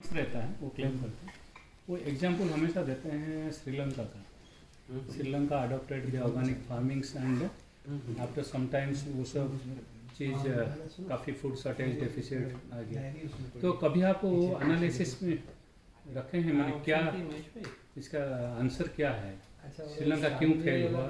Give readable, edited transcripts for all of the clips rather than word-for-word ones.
रहता है वो क्लेम करते हैं। वो एग्जाम्पल हमेशा देते हैं श्रीलंका का। Sri Lanka adopted the organic farmings and after sometimes वो सब चीज़ काफ़ी फूड शॉर्टेज डेफिसिट आ गया। तो कभी आप वो एनालिसिस में रखे हैं, मैंने क्या इसका आंसर क्या है, श्रीलंका क्यों फेल हुआ,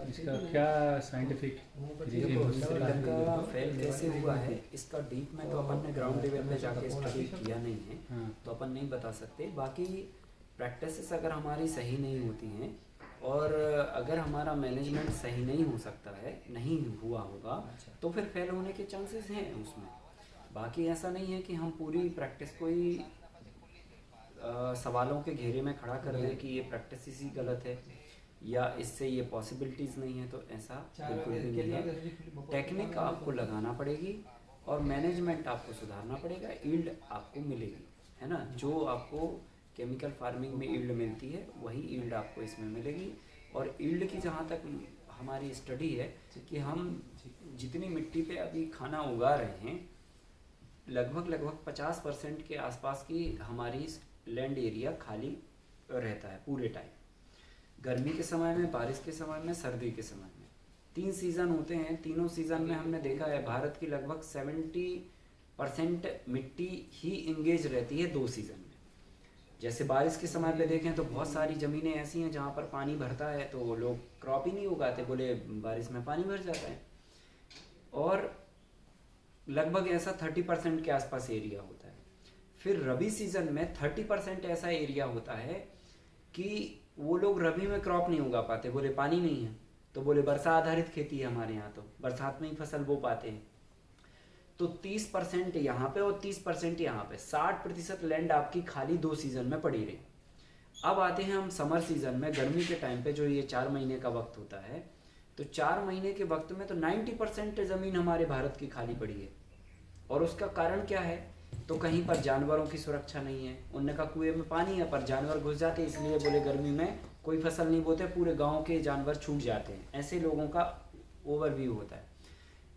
इसका क्या साइंटिफिक श्रीलंका फेल कैसे हुआ है इसका डीप में तो अपन ने ग्राउंड लेवल पे जाके स्टडी किया नहीं है। हाँ। तो अपन नहीं बता सकते। बाकी प्रैक्टिसेस अगर हमारी सही नहीं होती हैं और अगर हमारा मैनेजमेंट सही नहीं हो सकता है, नहीं हुआ होगा, तो फिर फेल होने के चांसेस हैं उसमें। बाकी ऐसा नहीं है कि हम पूरी प्रैक्टिस को ही सवालों के घेरे में खड़ा कर दें कि ये प्रैक्टिस ही गलत है या इससे ये पॉसिबिलिटीज़ नहीं है, तो ऐसा बिल्कुल भी नहीं है। टेक्निक आपको लगाना पड़ेगी और मैनेजमेंट आपको सुधारना पड़ेगा, ईल्ड आपको मिलेगी, है ना। जो आपको केमिकल फार्मिंग में ईल्ड मिलती है वही ईल्ड आपको इसमें मिलेगी। और ईल्ड की जहाँ तक हमारी स्टडी है कि हम जितनी मिट्टी पे अभी खाना उगा रहे हैं, लगभग 50% के आसपास की हमारी लैंड एरिया खाली रहता है पूरे टाइम। गर्मी के समय में, बारिश के समय में, सर्दी के समय में 3 सीज़न होते हैं। तीनों सीज़न में हमने देखा है भारत की लगभग 70% मिट्टी ही इंगेज रहती है 2 सीज़न में। जैसे बारिश के समय पे देखें तो बहुत सारी ज़मीनें ऐसी हैं जहाँ पर पानी भरता है तो लोग क्रॉप ही नहीं उगाते, बोले बारिश में पानी भर जाता है। और लगभग ऐसा 30% के आसपास एरिया होता है। फिर रबी सीज़न में 30% ऐसा एरिया होता है कि वो लोग रबी में क्रॉप नहीं उगा पाते, बोले पानी नहीं है। तो बोले वर्षा आधारित खेती है हमारे यहाँ, तो बरसात में ही फसल बो पाते हैं। तो 30% यहाँ पे और 30% यहाँ पे, 60% लैंड आपकी खाली 2 सीज़न में पड़ी रही। अब आते हैं हम समर सीज़न में, गर्मी के टाइम पे, जो ये 4 महीने का वक्त होता है। तो 4 महीने के वक्त में तो 90% ज़मीन हमारे भारत की खाली पड़ी है। और उसका कारण क्या है? तो कहीं पर जानवरों की सुरक्षा नहीं है। उनने कहा कुएं में पानी है पर जानवर घुस जाते, इसलिए बोले गर्मी में कोई फसल नहीं बोते, पूरे गांव के जानवर छूट जाते हैं। ऐसे लोगों का ओवरव्यू होता है।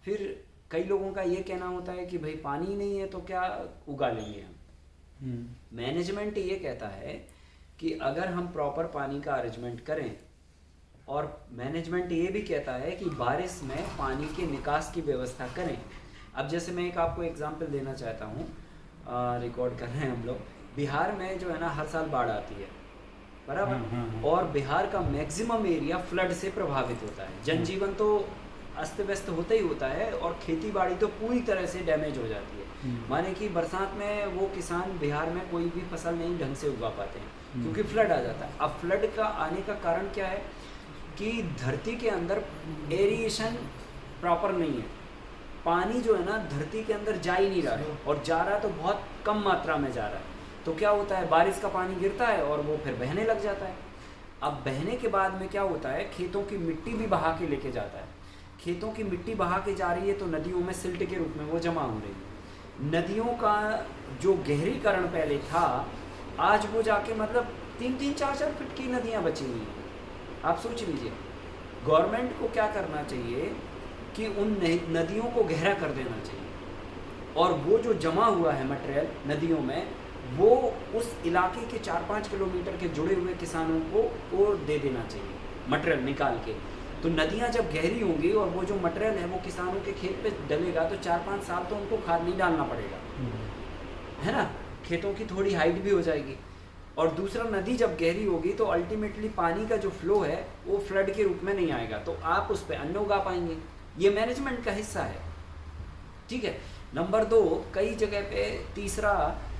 फिर कई लोगों का ये कहना होता है कि भाई पानी नहीं है तो क्या उगा लेंगे हम। मैनेजमेंट ये कहता है कि अगर हम प्रॉपर पानी का अरेंजमेंट करें, और मैनेजमेंट ये भी कहता है कि बारिश में पानी के निकास की व्यवस्था करें। अब जैसे मैं एक आपको एग्जांपल देना चाहता हूँ, रिकॉर्ड कर रहे हैं हम लोग। बिहार में जो है ना, हर साल बाढ़ आती है, बराबर। और बिहार का मैक्सिमम एरिया फ्लड से प्रभावित होता है। जनजीवन तो अस्त व्यस्त होता ही होता है और खेती बाड़ी तो पूरी तरह से डैमेज हो जाती है। माने कि बरसात में वो किसान बिहार में कोई भी फसल नहीं ढंग से उगा पाते हैं क्योंकि फ्लड आ जाता है। अब फ्लड का आने का कारण क्या है कि धरती के अंदर एरिएशन प्रॉपर नहीं है। पानी जो है ना धरती के अंदर जा ही नहीं रहा है, और जा रहा है तो बहुत कम मात्रा में जा रहा है। तो क्या होता है, बारिश का पानी गिरता है और वो फिर बहने लग जाता है। अब बहने के बाद में क्या होता है, खेतों की मिट्टी भी बहा के लेके जाता है। खेतों की मिट्टी बहा के जा रही है तो नदियों में सिल्ट के रूप में वो जमा हो रही है। नदियों का जो गहरीकरण पहले था, आज वो जाके मतलब 3-3, 4-4 फीट की नदियाँ बची हुई हैं। आप सोच लीजिए, गवर्नमेंट को क्या करना चाहिए कि उन नदियों को गहरा कर देना चाहिए, और वो जो जमा हुआ है मटेरियल नदियों में, वो उस इलाके के 4-5 किलोमीटर के जुड़े हुए किसानों को वो दे देना चाहिए, मटेरियल निकाल के। तो नदियाँ जब गहरी होंगी और वो जो मटेरियल है वो किसानों के खेत पे डलेगा, तो 4-5 साल तो उनको खाद नहीं डालना पड़ेगा, है ना। खेतों की थोड़ी हाइट भी हो जाएगी। और दूसरा, नदी जब गहरी होगी तो अल्टीमेटली पानी का जो फ्लो है वो फ्लड के रूप में नहीं आएगा, तो आप उस पर अन्न उगा पाएंगे। ये मैनेजमेंट का हिस्सा है, ठीक है। नंबर 2, कई जगह पे, तीसरा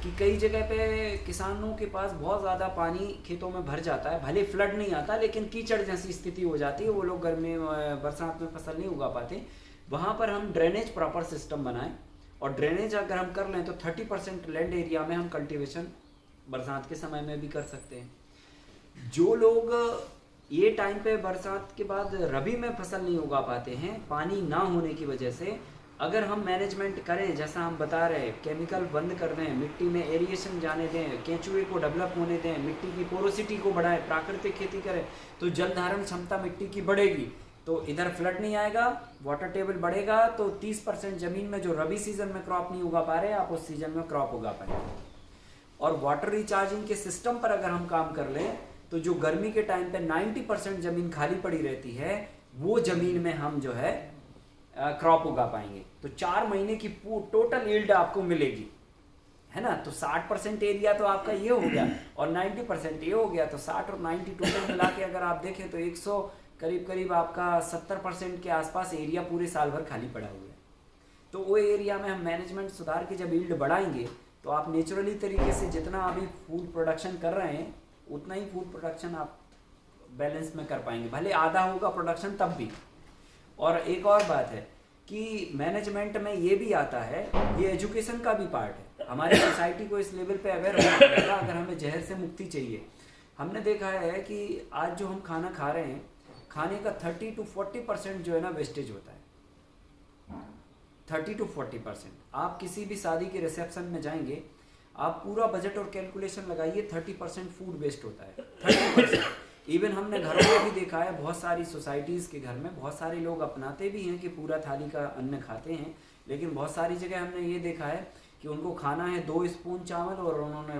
कि कई जगह पे किसानों के पास बहुत ज़्यादा पानी खेतों में भर जाता है, भले फ्लड नहीं आता लेकिन कीचड़ जैसी स्थिति हो जाती है, वो लोग गर्मी बरसात में फसल नहीं उगा पाते। वहाँ पर हम ड्रेनेज प्रॉपर सिस्टम बनाएं, और ड्रेनेज अगर हम कर लें तो 30% लैंड एरिया में हम कल्टिवेशन बरसात के समय में भी कर सकते हैं। जो लोग ये टाइम पे बरसात के बाद रबी में फसल नहीं उगा पाते हैं पानी ना होने की वजह से, अगर हम मैनेजमेंट करें जैसा हम बता रहे हैं, केमिकल बंद कर दें, मिट्टी में एरिएशन जाने दें, केंचुए को डेवलप होने दें, मिट्टी की पोरोसिटी को बढ़ाएं, प्राकृतिक खेती करें, तो जल धारण क्षमता मिट्टी की बढ़ेगी, तो इधर फ्लड नहीं आएगा, वाटर टेबल बढ़ेगा, तो 30% ज़मीन में जो रबी सीजन में क्रॉप नहीं उगा पा रहे, आप उस सीजन में क्रॉप उगा पाएंगे। और वाटर रिचार्जिंग के सिस्टम पर अगर हम काम कर लें तो जो गर्मी के टाइम पे 90% जमीन खाली पड़ी रहती है वो जमीन में हम जो है क्रॉप उगा पाएंगे। तो 4 महीने की टोटल यील्ड आपको मिलेगी, है ना। तो 60% एरिया तो आपका ये हो गया और 90% ये हो गया, तो 60 और 90 टोटल मिला के अगर आप देखें तो 100 करीब आपका 70% के आसपास एरिया पूरे साल भर खाली पड़ा हुआ है। तो वो एरिया में हम मैनेजमेंट सुधार के जब यील्ड बढ़ाएंगे तो आप नेचुरली तरीके से जितना अभी फूड प्रोडक्शन कर रहे हैं उतना ही फूड प्रोडक्शन आप बैलेंस में कर पाएंगे, भले आधा होगा प्रोडक्शन तब भी। और एक और बात है कि मैनेजमेंट में ये भी आता है, ये एजुकेशन का भी पार्ट है। हमारी सोसाइटी को इस लेवल पे अवेयर होना पड़ेगा अगर हमें जहर से मुक्ति चाहिए। हमने देखा है कि आज जो हम खाना खा रहे हैं, खाने का 30 to 40% जो है ना वेस्टेज होता है। 30 to 40%। आप किसी भी शादी के रिसेप्शन में जाएंगे, आप पूरा बजट और कैलकुलेशन लगाइए, 30% फूड वेस्ट होता है। 30%। इवन हमने घरों में भी देखा है, बहुत सारी सोसाइटीज़ के घर में बहुत सारे लोग अपनाते भी हैं कि पूरा थाली का अन्न खाते हैं, लेकिन बहुत सारी जगह हमने ये देखा है कि उनको खाना है 2 स्पून चावल और उन्होंने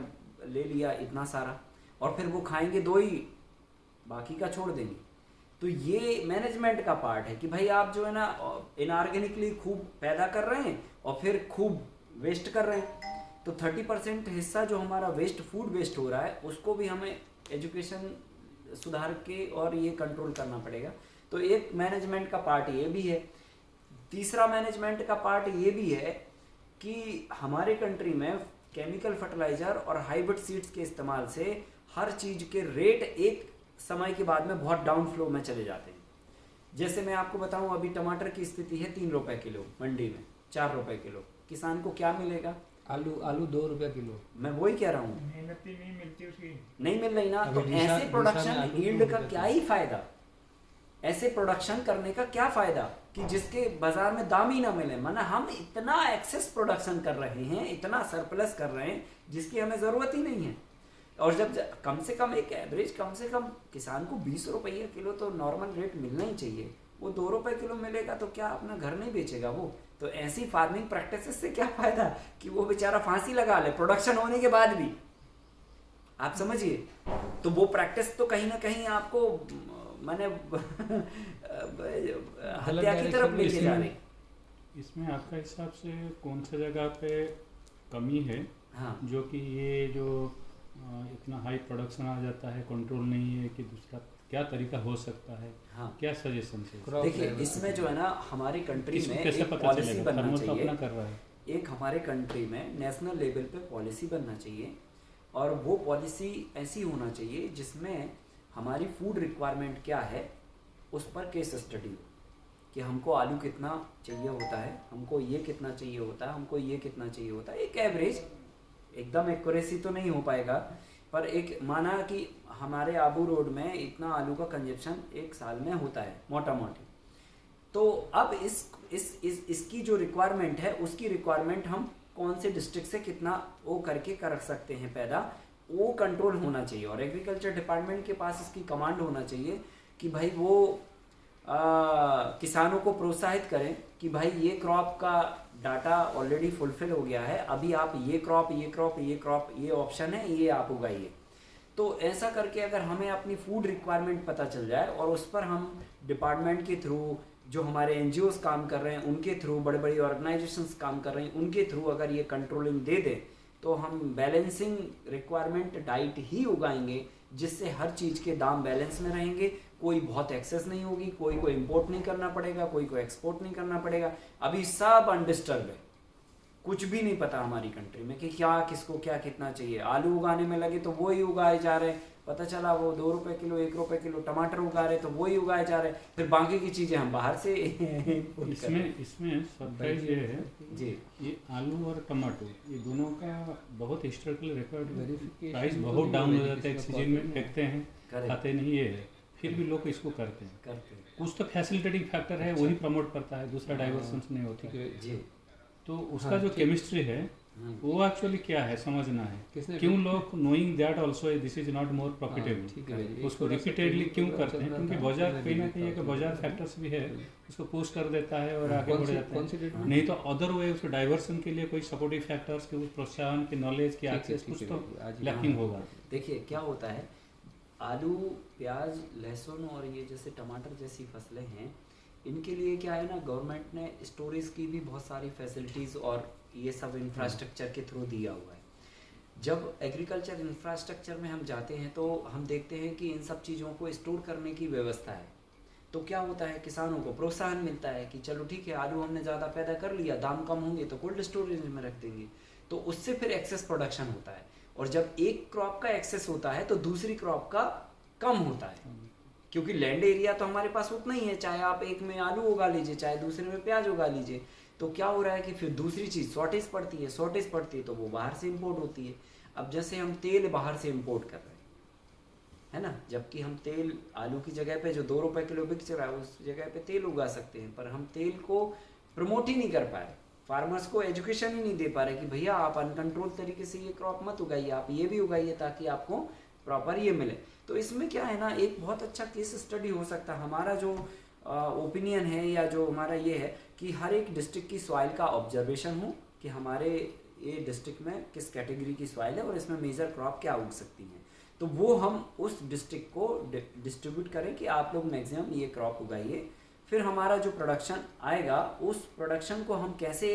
ले लिया इतना सारा, और फिर वो खाएंगे 2 ही, बाकी का छोड़ देंगे। तो ये मैनेजमेंट का पार्ट है कि भाई आप जो है ना इनऑर्गेनिकली खूब पैदा कर रहे हैं और फिर खूब वेस्ट कर रहे हैं। तो 30% हिस्सा जो हमारा फूड वेस्ट हो रहा है उसको भी हमें एजुकेशन सुधार के और ये कंट्रोल करना पड़ेगा। तो एक मैनेजमेंट का पार्ट ये भी है। तीसरा मैनेजमेंट का पार्ट ये भी है कि हमारे कंट्री में केमिकल फर्टिलाइजर और हाइब्रिड सीड्स के इस्तेमाल से हर चीज़ के रेट एक समय के बाद में बहुत डाउन फ्लो में चले जाते हैं। जैसे मैं आपको बताऊं, अभी टमाटर की स्थिति है 3 रुपए किलो मंडी में, 4 रुपए किलो। किसान को क्या मिलेगा? आलू 2 रुपए किलो। मैं वही कह रहा हूँ, मेहनत ही नहीं मिलती उसकी, नहीं मिल रही ना। तो ऐसे प्रोडक्शन यील्ड का क्या ही फायदा, ऐसे प्रोडक्शन करने का क्या फायदा कि जिसके बाजार में दाम ही ना मिले। माना हम इतना एक्सेस प्रोडक्शन कर रहे हैं, इतना सरप्लस कर रहे हैं जिसकी हमें ज़रूरत ही नहीं है। और जब कम से कम एक एवरेज कम से कम किसान को 20 रुपये किलो तो नॉर्मल रेट मिलना ही चाहिए। वो 2 रुपए किलो मिलेगा तो क्या अपना घर नहीं बेचेगा वो? तो ऐसी फार्मिंग प्रैक्टिसेस से क्या फायदा कि वो बेचारा फांसी लगा ले प्रोडक्शन होने के बाद भी। आप समझिए, तो वो प्रैक्टिस तो कहीं ना कहीं आपको माने हत्या की तरफ लेके जा रही। इसमें आपका हिसाब से कौन सा जगह पे कमी है? हाँ, जो कि ये जो इतना हाई प्रोडक्शन आ जाता है, कंट्रोल नहीं है, कि दूसरा क्या तरीका हो सकता है? हाँ। क्या सजेशन है? देखिए, इसमें जो है ना हमारी कंट्री में कैसे एक पता पॉलिसी चलेगा? बनना फार्मर तो अपना चाहिए। कर रहा है। एक हमारे कंट्री में नेशनल लेवल पे पॉलिसी बनना चाहिए, और वो पॉलिसी ऐसी होना चाहिए जिसमें हमारी फूड रिक्वायरमेंट क्या है उस पर केस स्टडी हो कि हमको आलू कितना चाहिए होता है, हमको ये कितना चाहिए होता है, हमको ये कितना चाहिए होता है। एक एवरेज, एकदम एक्यूरेसी तो नहीं हो पाएगा, पर एक माना कि हमारे आबू रोड में इतना आलू का कंजप्शन एक साल में होता है मोटा मोटी। तो अब इसकी जो रिक्वायरमेंट है उसकी रिक्वायरमेंट हम कौन से डिस्ट्रिक्ट से कितना वो करके कर सकते हैं पैदा, वो कंट्रोल होना चाहिए। और एग्रीकल्चर डिपार्टमेंट के पास इसकी कमांड होना चाहिए कि भाई वो किसानों को प्रोत्साहित करें कि भाई ये क्रॉप का डाटा ऑलरेडी फुलफिल हो गया है, अभी आप ये क्रॉप ये ऑप्शन है, ये आप उगाइए। तो ऐसा करके अगर हमें अपनी फूड रिक्वायरमेंट पता चल जाए और उस पर हम डिपार्टमेंट के थ्रू, जो हमारे एनजीओज काम कर रहे हैं उनके थ्रू, बड़े बड़ी ऑर्गेनाइजेशंस काम कर रहे हैं उनके थ्रू अगर ये कंट्रोलिंग दे दें तो हम बैलेंसिंग रिक्वायरमेंट डाइट ही उगाएंगे, जिससे हर चीज़ के दाम बैलेंस में रहेंगे, कोई बहुत एक्सेस नहीं होगी, कोई को इम्पोर्ट नहीं करना पड़ेगा, कोई को एक्सपोर्ट नहीं करना पड़ेगा। अभी सब अनडिस्टर्ब है, कुछ भी नहीं पता हमारी कंट्री में कि क्या किसको क्या कितना चाहिए। आलू उगाने में लगे तो वो ही उगाए जा रहे हैं, पता चला वो 2 रुपए किलो 1 रुपए किलो टमाटर उगा रहे तो वो ही उगाए जा रहे हैं, फिर बाकी की चीज़ें हम बाहर से इसमें सरप्राइज ये है जी, ये आलू और टमाटो ये दोनों का बहुत हिस्टोरिकल रिकॉर्ड, प्राइस बहुत डाउन हो जाता है, एक सीजन में फेंकते हैं, खाते नहीं, ये है, फिर भी लोग इसको करते हैं। कुछ तो फैसिलिटेटिंग फैक्टर है, वही प्रमोट करता है, दूसरा डाइवर्सन नहीं होती। जी। तो उसका जो केमिस्ट्री है वो एक्चुअली क्या है समझना है, किसने क्यों लोग knowing that also this is not more हाँ, प्रॉफिटेबल ठीक है भाई, उसको थोड़ा सा रिपीटेडली technical क्यों का करते चल हैं, रहा क्योंकि था, बाजार मैंने कहीं ना भी कहीं एक देखा, बाजार तो- फैक्टर्स भी है, उसको पुश कर देता है और आगे कौन बढ़ सी जाता कौन सी है। डेट में? नहीं तो अदर वे उसको डाइवर्सन के लिए कोई सपोर्टिव फैक्टर्स के उस प्रोत्साहन की नॉलेज की ठीक है, एक्सेस ठीक कुछ है तो भाई, आज ही लैकिंग हाँ। होगा। देखिए क्या होता है, आलू, प्याज, लहसुन और ये जैसे टमाटर जैसी फसलें हैं, इनके लिए क्या है ना, गवर्नमेंट ने स्टोरेज की भी बहुत सारी फैसिलिटीज़ और ये सब इंफ्रास्ट्रक्चर के थ्रू दिया हुआ है। जब एग्रीकल्चर इंफ्रास्ट्रक्चर में हम जाते हैं तो हम देखते हैं कि इन सब चीज़ों को स्टोर करने की व्यवस्था है। तो क्या होता है, किसानों को प्रोत्साहन मिलता है कि चलो ठीक है, आलू हमने ज़्यादा पैदा कर लिया, दाम कम होंगे तो कोल्ड स्टोरेज में रख देंगे, तो उससे फिर एक्सेस प्रोडक्शन होता है। और जब एक क्रॉप का एक्सेस होता है तो दूसरी क्रॉप का कम होता है, क्योंकि लैंड एरिया तो हमारे पास उतना ही है, चाहे आप एक में आलू उगा लीजिए, चाहे दूसरे में प्याज उगा लीजिए। तो क्या हो रहा है कि फिर दूसरी चीज़ शॉर्टेज पड़ती है तो वो बाहर से इंपोर्ट होती है। अब जैसे हम तेल बाहर से इंपोर्ट कर रहे हैं, है ना, जबकि हम तेल आलू की जगह पे जो 2 रुपए किलो बिक रहा है उस जगह पे तेल उगा सकते हैं, पर हम तेल को प्रमोट ही नहीं कर पा रहे, फार्मर्स को एजुकेशन ही नहीं दे पा रहे कि भैया आप अनकंट्रोल तरीके से ये क्रॉप मत उगाइए, आप ये भी उगाइए ताकि आपको प्रॉपर ये मिले। तो इसमें क्या है ना, एक बहुत अच्छा केस स्टडी हो सकता है। हमारा जो ओपिनियन है या जो हमारा ये है कि हर एक डिस्ट्रिक्ट की सॉइल का ऑब्जर्वेशन हो कि हमारे ये डिस्ट्रिक्ट में किस कैटेगरी की सॉइल है और इसमें मेजर क्रॉप क्या उग सकती हैं, तो वो हम उस डिस्ट्रिक्ट को डिस्ट्रीब्यूट करें कि आप लोग मैक्सिमम ये क्रॉप उगाइए। फिर हमारा जो प्रोडक्शन आएगा उस प्रोडक्शन को हम कैसे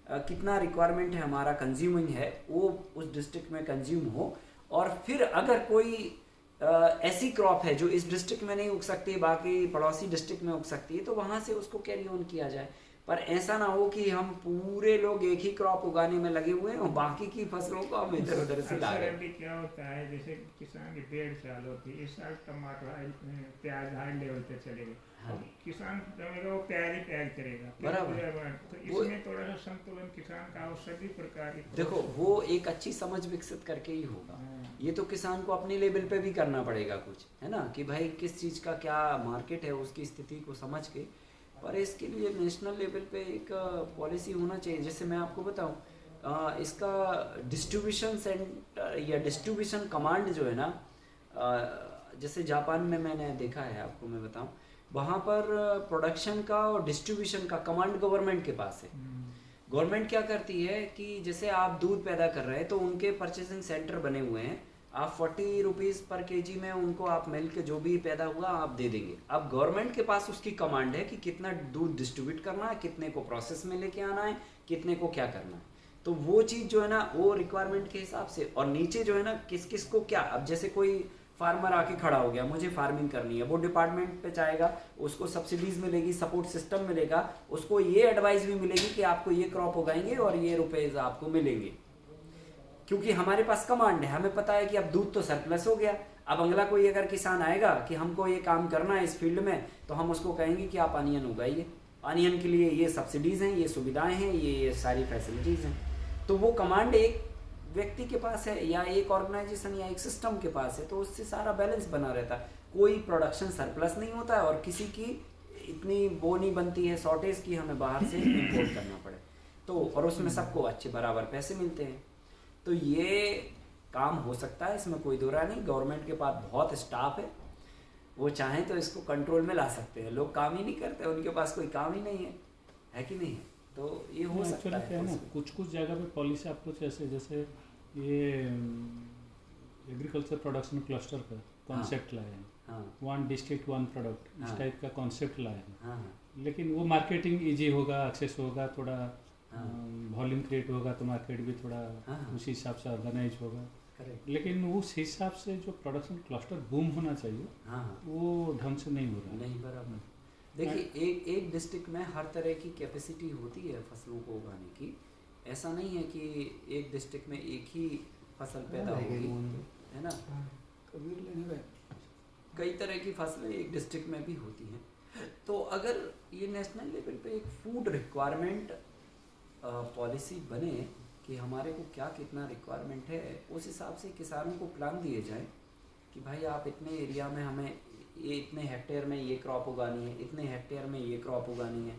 कितना रिक्वायरमेंट है हमारा कंज्यूमिंग है वो उस डिस्ट्रिक्ट में कंज्यूम हो, और फिर अगर कोई ऐसी क्रॉप है जो इस डिस्ट्रिक्ट में नहीं उग सकती, बाकी पड़ोसी डिस्ट्रिक्ट में उग सकती है, तो वहाँ से उसको कैरी ऑन किया जाए। पर ऐसा ना हो कि हम पूरे लोग एक ही क्रॉप उगाने में लगे हुए हैं और बाकी की फसलों को हम इधर उधर से ला रहे हैं। अभी क्या होता है, जैसे किसान की 1.5 साल होती है, इस साल टमाटर प्याज हाई लेवल पे चले गए, हाँ। किसान जमेगा वो प्याज ही प्याज करेगा, बराबर। तो इसमें थोड़ा सा संतुलन किसान का हो, सभी प्रकार की देखो वो एक अच्छी समझ विकसित करके ही होगा। ये तो किसान को अपने लेवल पे भी करना पड़ेगा कुछ, है ना, कि भाई किस चीज़ का क्या मार्केट है उसकी स्थिति को समझ के, पर इसके लिए नेशनल लेवल पे एक पॉलिसी होना चाहिए। जैसे मैं आपको बताऊं, इसका डिस्ट्रीब्यूशन सेंटर या डिस्ट्रीब्यूशन कमांड जो है ना, जैसे जापान में मैंने देखा है, आपको मैं बताऊं, वहाँ पर प्रोडक्शन का और डिस्ट्रीब्यूशन का कमांड गवर्नमेंट के पास है। गवर्नमेंट क्या करती है कि जैसे आप दूध पैदा कर रहे हैं तो उनके परचेसिंग सेंटर बने हुए हैं, आप 40 रुपीज़ पर केजी में उनको आप मिल्क जो भी पैदा हुआ आप दे देंगे। अब गवर्नमेंट के पास उसकी कमांड है कि कितना दूध डिस्ट्रीब्यूट करना है, कितने को प्रोसेस में लेके आना है, कितने को क्या करना है। तो वो चीज़ जो है ना वो रिक्वायरमेंट के हिसाब से, और नीचे जो है ना किस किस को क्या, अब जैसे कोई फार्मर आके खड़ा हो गया, मुझे फार्मिंग करनी है, वो डिपार्टमेंट पे जाएगा, उसको सब्सिडीज मिलेगी, सपोर्ट सिस्टम मिलेगा, उसको ये एडवाइस भी मिलेगी कि आपको ये क्रॉप उगाएंगे और ये रुपएज आपको मिलेंगे, क्योंकि हमारे पास कमांड है, हमें पता है कि अब दूध तो सरप्लस हो गया। अब अगला कोई अगर किसान आएगा कि हमको ये काम करना है इस फील्ड में, तो हम उसको कहेंगे कि आप अनियन उगाइए, अनियन के लिए ये सब्सिडीज़ हैं, ये सुविधाएं हैं, ये सारी फैसिलिटीज़ हैं। तो वो कमांड एक व्यक्ति के पास है या एक ऑर्गेनाइजेशन या एक सिस्टम के पास है, तो उससे सारा बैलेंस बना रहता है, कोई प्रोडक्शन सरप्लस नहीं होता है और किसी की इतनी वो नहीं बनती है शॉर्टेज की हमें बाहर से इम्पोर्ट करना पड़े, तो और उसमें सबको अच्छे बराबर पैसे मिलते हैं। तो ये काम हो सकता है, इसमें कोई दो राय नहीं। गवर्नमेंट के पास बहुत स्टाफ है, वो चाहें तो इसको कंट्रोल में ला सकते हैं। लोग काम ही नहीं करते, उनके पास कोई काम ही नहीं है कि नहीं है, तो ये हो सकता है ना। कुछ जगह पे पॉलिसी आपको जैसे ये एग्रीकल्चर प्रोडक्शन क्लस्टर का कॉन्सेप्ट लाए हैं, हाँ। 1 डिस्ट्रिक्ट 1 प्रोडक्ट, इस हाँ। टाइप का कॉन्सेप्ट लाए हैं। हाँ। लेकिन वो मार्केटिंग इजी होगा, एक्सेस होगा, थोड़ा वॉल्यूम क्रिएट होगा तो मार्केट भी थोड़ा उसी हिसाब से ऑर्गेनाइज होगा। करेक्ट। लेकिन उस हिसाब से जो प्रोडक्शन क्लस्टर बूम होना चाहिए, वो ढंग से नहीं हो रहा। नहीं बराबर। देखिए एक डिस्ट्रिक्ट में हर तरह की कैपेसिटी होती है फसलों को उगाने की। ऐसा नहीं है कि एक डिस्ट्रिक्ट में एक ही फसल पैदा होगी, है ना, कई तरह की फसलें एक डिस्ट्रिक्ट में भी होती हैं। तो अगर ये नेशनल लेवल पे एक फूड रिक्वायरमेंट पॉलिसी बने कि हमारे को क्या कितना रिक्वायरमेंट है, उस हिसाब से किसानों को प्लान दिए जाए कि भाई आप इतने एरिया में हमें ये इतने हेक्टेयर में ये क्रॉप उगानी है, इतने हेक्टेयर में ये क्रॉप उगानी है,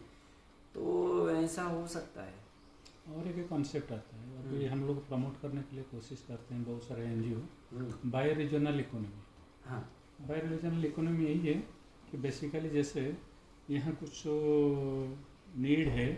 तो ऐसा हो सकता है। और एक कॉन्सेप्ट आता है, अभी हम लोग प्रमोट करने के लिए कोशिश करते हैं, बहुत सारे एनजीओ, हम्म, बायो रीजनल इकोनॉमी। हाँ बायो रीजनल इकोनॉमी यही है कि बेसिकली जैसे यहाँ कुछ नीड है,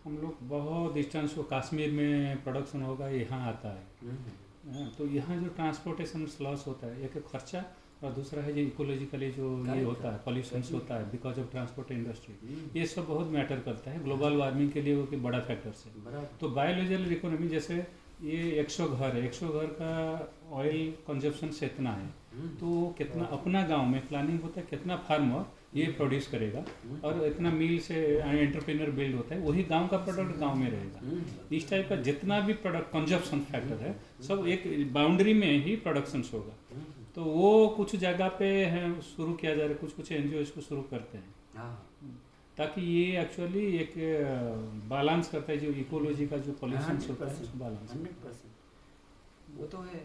हम लोग बहुत डिस्टेंस को, कश्मीर में प्रोडक्शन होगा, यहाँ आता है, हम्म, तो यहाँ जो ट्रांसपोर्टेशन लॉस होता है, एक खर्चा, और दूसरा है जो इकोलॉजिकली जो ये Correct, होता है, पॉल्यूशन correct. होता है बिकॉज ऑफ ट्रांसपोर्ट इंडस्ट्री, हम्म, ये सब बहुत मैटर करता है ग्लोबल वार्मिंग के लिए, वो कि बड़ा फैक्टर्स है। बराबर तो बायोलॉजिकल इकोनॉमी जैसे ये 100 घर है, 100 घर का ऑयल कंजप्शन से इतना है, तो कितना अपना गांव में प्लानिंग होता है, कितना फार्मर ये प्रोड्यूस करेगा, और इतना मिल से एंटरप्रेन्योर बिल्ड होता है, वही गांव का प्रोडक्ट गांव में रहेगा। इस टाइप का जितना भी प्रोडक्ट कंजप्शन फैक्टर है, सब एक बाउंड्री में ही प्रोडक्शन होगा। तो वो कुछ जगह पे है शुरू किया जा रहा है, कुछ कुछ एनजीओ इसको शुरू करते हैं, हाँ ताकि ये एक्चुअली एक बैलेंस करता है, जो इकोलॉजी का जो पॉल्यूशन होता है उसको बैलेंस। 100% वो तो है।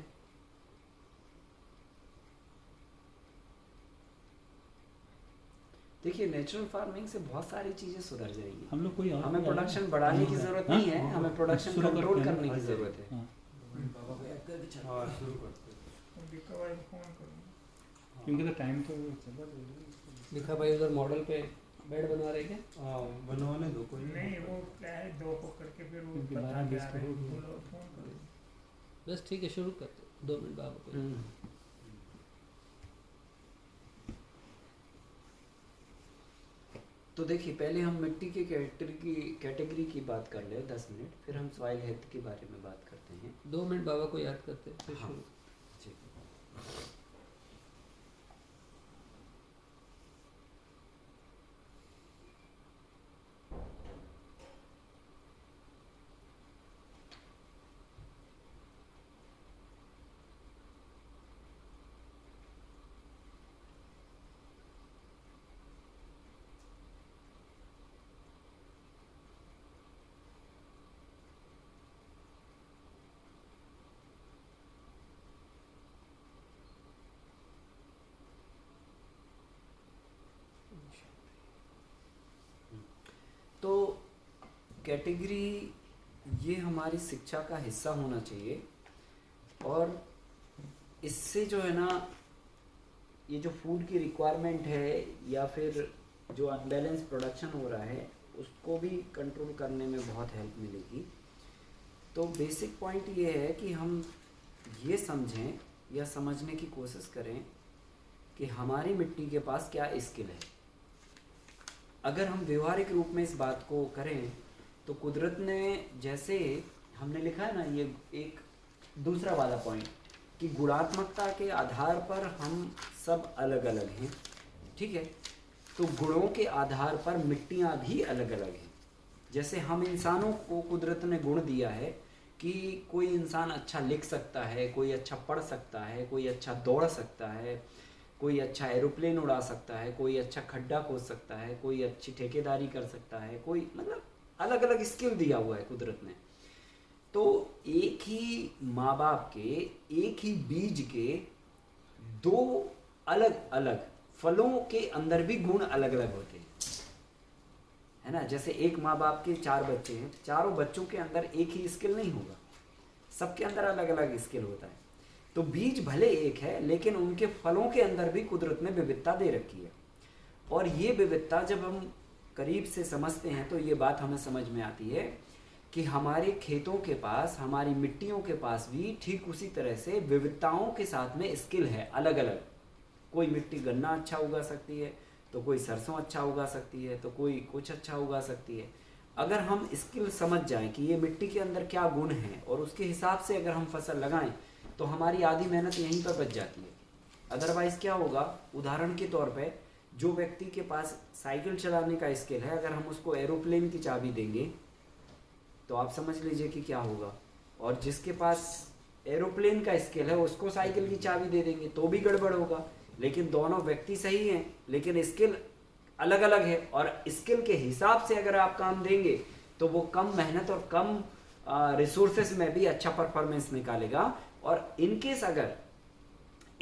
देखिए नेचुरल फार्मिंग से बहुत सारी चीजें सुधर जाएगी। हम लोग कोई और हमें प्रोडक्शन बढ़ाने की जरूरत नहीं है, हमें प्रोडक्शन शुरू कंट्रोल करते हैं। करने की जरूरत है। हाँ। और शुरू करते हैं। दिखा भाई फोन करूँगा। क्योंकि तो टाइम तो चला जाएगा। दिखा भाई उधर मॉडल पे बेड बनवा रहे क्या? बनवाने दो कोई नहीं वो क्या है, दो पकड़ के फिर वो क्योंकि बता 12 के बीस आ तो रहे हो हैं, गया। बोलो फोन करो। बस ठीक है, शुरू करते 2 मिनट बाबू को। तो देखिए पहले हम मिट्टी के कैटेगरी की बात कर ले 10 मिनट, फिर हम सॉइल हेल्थ के बारे में बात करते हैं। 2 मिनट बाबा को याद करते फिर हाँ। शुरू। ठीक। तो कैटेगरी ये हमारी शिक्षा का हिस्सा होना चाहिए, और इससे जो है ना ये जो फूड की रिक्वायरमेंट है या फिर जो अनबैलेंस प्रोडक्शन हो रहा है उसको भी कंट्रोल करने में बहुत हेल्प मिलेगी। तो बेसिक पॉइंट ये है कि हम ये समझें या समझने की कोशिश करें कि हमारी मिट्टी के पास क्या स्किल है। अगर हम व्यवहारिक रूप में इस बात को करें तो कुदरत ने, जैसे हमने लिखा है ना ये एक दूसरा वाला पॉइंट, कि गुणात्मकता के आधार पर हम सब अलग अलग हैं, ठीक है। तो गुणों के आधार पर मिट्टियाँ भी अलग अलग हैं। जैसे हम इंसानों को कुदरत ने गुण दिया है कि कोई इंसान अच्छा लिख सकता है, कोई अच्छा पढ़ सकता है, कोई अच्छा दौड़ सकता है, कोई अच्छा एरोप्लेन उड़ा सकता है, कोई अच्छा खड्डा खोद सकता है, कोई अच्छी ठेकेदारी कर सकता है, कोई मतलब अलग अलग स्किल दिया हुआ है कुदरत ने। तो एक ही माँ बाप के, एक ही बीज के दो अलग अलग फलों के अंदर भी गुण अलग अलग होते हैं, है ना। जैसे एक माँ बाप के 4 बच्चे हैं, चारों बच्चों के अंदर एक ही स्किल नहीं होगा, सबके अंदर अलग अलग स्किल होता है। तो बीज भले एक है लेकिन उनके फलों के अंदर भी कुदरत ने विविधता दे रखी है। और ये विविधता जब हम करीब से समझते हैं तो ये बात हमें समझ में आती है कि हमारे खेतों के पास, हमारी मिट्टियों के पास भी ठीक उसी तरह से विविधताओं के साथ में स्किल है अलग अलग। कोई मिट्टी गन्ना अच्छा उगा सकती है, तो कोई सरसों अच्छा उगा सकती है, तो कोई कुछ अच्छा उगा सकती है। अगर हम स्किल समझ जाएं कि ये मिट्टी के अंदर क्या गुण हैं और उसके हिसाब से अगर हम फसल लगाएं तो हमारी आधी मेहनत यहीं पर बच जाती है। अदरवाइज़ क्या होगा, उदाहरण के तौर पे जो व्यक्ति के पास साइकिल चलाने का स्किल है, अगर हम उसको एरोप्लेन की चाबी देंगे तो आप समझ लीजिए कि क्या होगा। और जिसके पास एरोप्लेन का स्किल है उसको साइकिल की चाबी दे देंगे तो भी गड़बड़ होगा। लेकिन दोनों व्यक्ति सही हैं लेकिन स्किल अलग अलग है, और स्किल के हिसाब से अगर आप काम देंगे तो वो कम मेहनत और कम रिसोर्सेस में भी अच्छा परफॉर्मेंस निकालेगा। और इनकेस अगर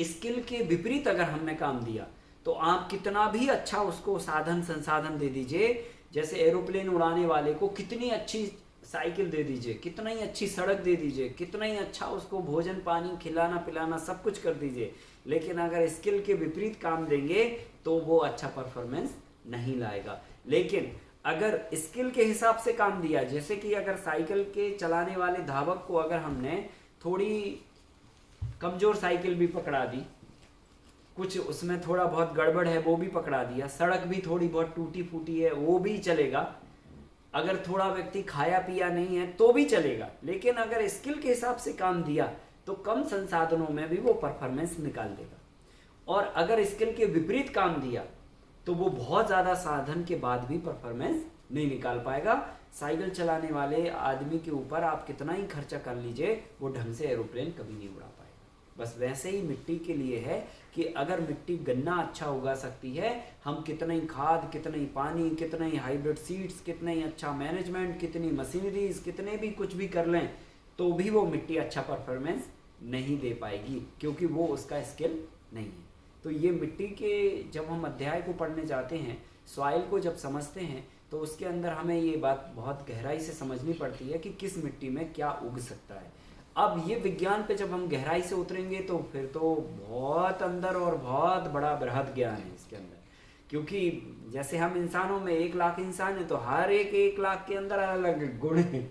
स्किल के विपरीत अगर हमने काम दिया तो आप कितना भी अच्छा उसको साधन संसाधन दे दीजिए, जैसे एरोप्लेन उड़ाने वाले को कितनी अच्छी साइकिल दे दीजिए, कितना ही अच्छी सड़क दे दीजिए, कितना ही अच्छा उसको भोजन पानी खिलाना पिलाना सब कुछ कर दीजिए, लेकिन अगर स्किल के विपरीत काम देंगे तो वो अच्छा परफॉर्मेंस नहीं लाएगा। लेकिन अगर स्किल के हिसाब से काम दिया, जैसे कि अगर साइकिल के चलाने वाले धावक को अगर हमने थोड़ी कमजोर साइकिल भी पकड़ा दी, कुछ उसमें थोड़ा बहुत गड़बड़ है वो भी पकड़ा दिया, सड़क भी थोड़ी बहुत टूटी फूटी है वो भी चलेगा, अगर थोड़ा व्यक्ति खाया पिया नहीं है तो भी चलेगा, लेकिन अगर स्किल के हिसाब से काम दिया तो कम संसाधनों में भी वो परफॉर्मेंस निकाल देगा। और अगर स्किल के विपरीत काम दिया तो वो बहुत ज़्यादा साधन के बाद भी परफॉर्मेंस नहीं निकाल पाएगा। साइकिल चलाने वाले आदमी के ऊपर आप कितना ही खर्चा कर लीजिए वो ढंग से एरोप्लेन कभी नहीं उड़ा पाएगा। बस वैसे ही मिट्टी के लिए है कि अगर मिट्टी गन्ना अच्छा उगा सकती है, हम कितना ही खाद, कितना ही पानी, कितना ही हाइब्रिड सीड्स, कितना ही अच्छा मैनेजमेंट, कितनी मशीनरीज, कितने भी कुछ भी कर लें तो भी वो मिट्टी अच्छा परफॉर्मेंस नहीं दे पाएगी, क्योंकि वो उसका स्किल नहीं है। तो ये मिट्टी के जब हम अध्याय को पढ़ने जाते हैं, सॉइल को जब समझते हैं तो उसके अंदर हमें ये बात बहुत गहराई से समझनी पड़ती है कि किस मिट्टी में क्या उग सकता है। अब ये विज्ञान पे जब हम गहराई से उतरेंगे तो फिर तो बहुत अंदर और बहुत बड़ा बृहद ज्ञान है इसके अंदर, क्योंकि जैसे हम इंसानों में 1 लाख इंसान है तो हर एक 1 लाख के अंदर अलग गुण है,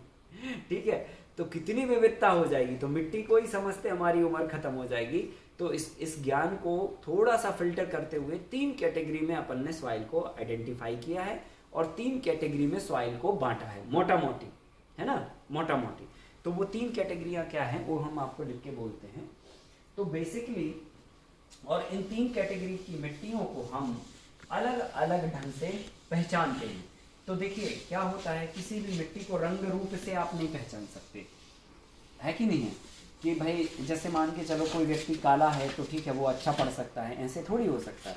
ठीक है, तो कितनी विविधता हो जाएगी। तो मिट्टी को ही समझते हमारी उम्र खत्म हो जाएगी। तो इस ज्ञान को थोड़ा सा फिल्टर करते हुए 3 कैटेगरी में अपन ने सॉइल को आइडेंटिफाई किया है और 3 कैटेगरी में सॉइल को बांटा है, मोटा मोटी, है ना, मोटा मोटी। तो वो 3 कैटेगरियाँ क्या हैं वो हम आपको लिख के बोलते हैं। तो बेसिकली और इन 3 कैटेगरी की मिट्टियों को हम अलग अलग ढंग से पहचानते हैं। तो देखिए क्या होता है, किसी भी मिट्टी को रंग रूप से आप नहीं पहचान सकते, है कि नहीं है, कि भाई जैसे मान के चलो कोई व्यक्ति काला है तो ठीक है वो अच्छा पढ़ सकता है, ऐसे थोड़ी हो सकता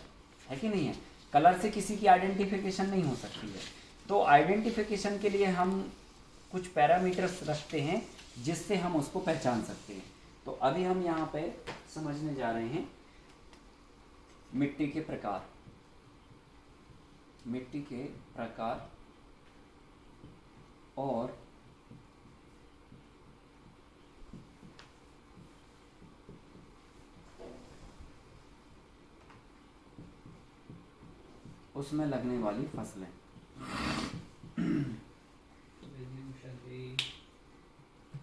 है कि नहीं है। कलर से किसी की आइडेंटिफिकेशन नहीं हो सकती है। तो आइडेंटिफिकेशन के लिए हम कुछ पैरामीटर्स रखते हैं जिससे हम उसको पहचान सकते हैं। तो अभी हम यहाँ पे समझने जा रहे हैं मिट्टी के प्रकार, मिट्टी के प्रकार और उसमें लगने वाली फसलें।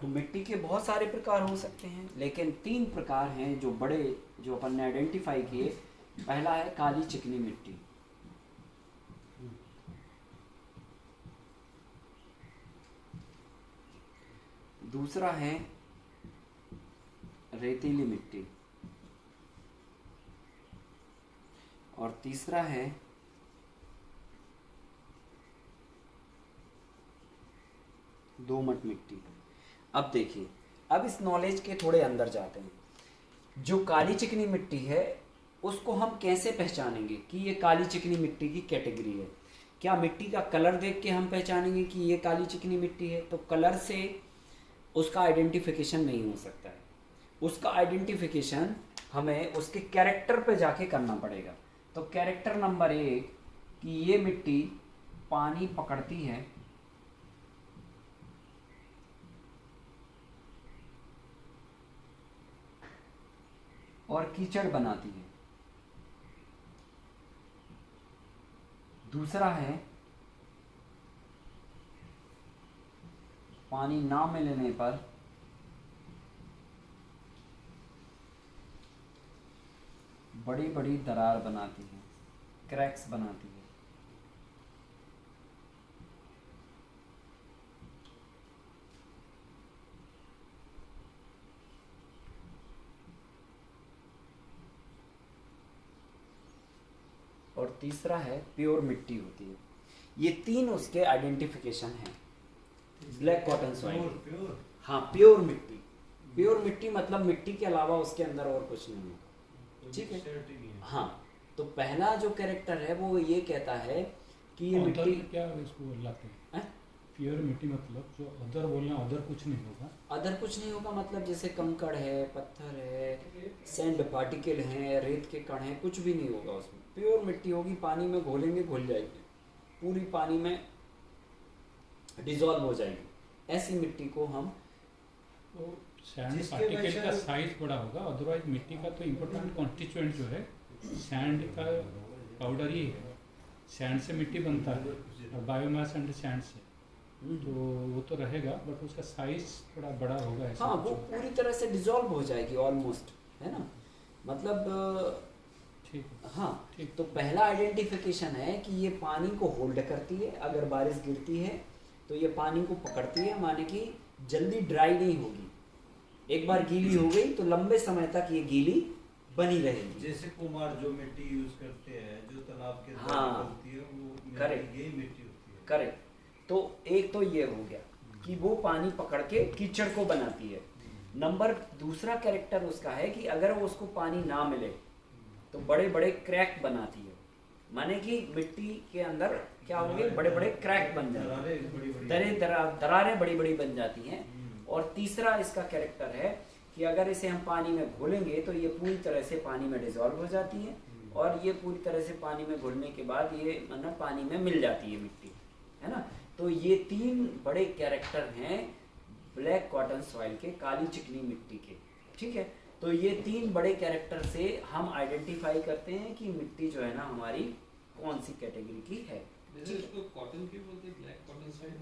तो मिट्टी के बहुत सारे प्रकार हो सकते हैं, लेकिन 3 प्रकार हैं जो बड़े, जो अपन ने आइडेंटिफाई किए। पहला है काली चिकनी मिट्टी, दूसरा है रेतीली मिट्टी और तीसरा है दोमट मिट्टी। अब देखिए, अब इस नॉलेज के थोड़े अंदर जाते हैं। जो काली चिकनी मिट्टी है उसको हम कैसे पहचानेंगे कि ये काली चिकनी मिट्टी की कैटेगरी है? क्या मिट्टी का कलर देख के हम पहचानेंगे कि ये काली चिकनी मिट्टी है? तो कलर से उसका आइडेंटिफिकेशन नहीं हो सकता है। उसका आइडेंटिफिकेशन हमें उसके कैरेक्टर पे जाके करना पड़ेगा। तो कैरेक्टर नंबर 1 कि ये मिट्टी पानी पकड़ती है और कीचड़ बनाती है। दूसरा है पानी ना मिलने पर बड़ी बड़ी दरार बनाती है, क्रैक्स बनाती है। और तीसरा है प्योर मिट्टी होती है। ये 3 उसके आइडेंटिफिकेशन हैं। ब्लैक कॉटन सॉइल, हाँ प्योर मिट्टी। प्योर मिट्टी मतलब मिट्टी के अलावा उसके अंदर और कुछ नहीं होगा, ठीक है। हाँ, तो पहला जो कैरेक्टर है वो ये कहता है कि ये मिट्टी क्या इसको लाते हैं प्योर मिट्टी, मतलब जो अदर बोलना अदर कुछ नहीं होगा। अदर कुछ नहीं होगा मतलब जैसे कंकड़ है, पत्थर है, सैंड पार्टिकल हैं, रेत के कण हैं, कुछ भी नहीं होगा उसमें। प्योर मिट्टी होगी, पानी में घोलेंगे घुल जाएगी, पूरी पानी में डिजॉल्व हो जाएगी, ऐसी मिट्टी को हम तो सैंड जिसके पार्टिकल वजह का से- साइज बड़ा होगा, अदरवाइज मिट्टी का तो इम्पोर्टेंट कॉन्स्टिट्यूएंट जो है सैंड का पाउडर ही है। सैंड से मिट्टी बनता है और बायोमास एंड सैंड से, तो वो तो रहेगा बट उसका साइज थोड़ा बड़ा होगा ऐसा हाँ कुछ वो होगा। पूरी तरह से डिसॉल्व हो जाएगी ऑलमोस्ट, है ना। मतलब ठीक है, हाँ, ठीक। तो पहला आइडेंटिफिकेशन है कि ये पानी को होल्ड करती है, अगर बारिश गिरती है तो ये पानी को पकड़ती है, माने कि जल्दी ड्राई नहीं होगी। एक बार गीली हो गई तो लंबे समय तक ये गीली बनी रहेगी। जैसे कुमार जो मिट्टी यूज करते हैं, जो तालाब के अंदर हाँ, निकलती है, वो मिट्टी- correct। यही मिट्टी होती है। करेक्ट। तो एक तो ये हो गया कि वो पानी पकड़ के कीचड़ को बनाती है। नंबर दूसरा कैरेक्टर उसका है कि अगर वो उसको पानी ना मिले तो बड़े बड़े क्रैक बनाती है, माने कि मिट्टी के अंदर क्या होंगे, बड़े बड़े क्रैक बन जाते दरारें बड़ी-बड़ी- हैं, दरारें बड़ी बड़ी बन जाती हैं। और तीसरा इसका कैरेक्टर है कि अगर इसे हम पानी में घोलेंगे तो ये पूरी तरह से पानी में डिसॉल्व हो जाती है, और ये पूरी तरह से पानी में घुलने के बाद ये मतलब पानी में मिल जाती है मिट्टी, है ना। तो ये तीन बड़े कैरेक्टर हैं ब्लैक कॉटन सॉइल के, काली चिकनी मिट्टी के, ठीक है। तो ये तीन बड़े कैरेक्टर से हम आइडेंटिफाई करते हैं कि मिट्टी जो है ना हमारी कौन सी कैटेगरी की है। जैसे इसको कॉटन क्यों बोलते हैं, black cotton soil?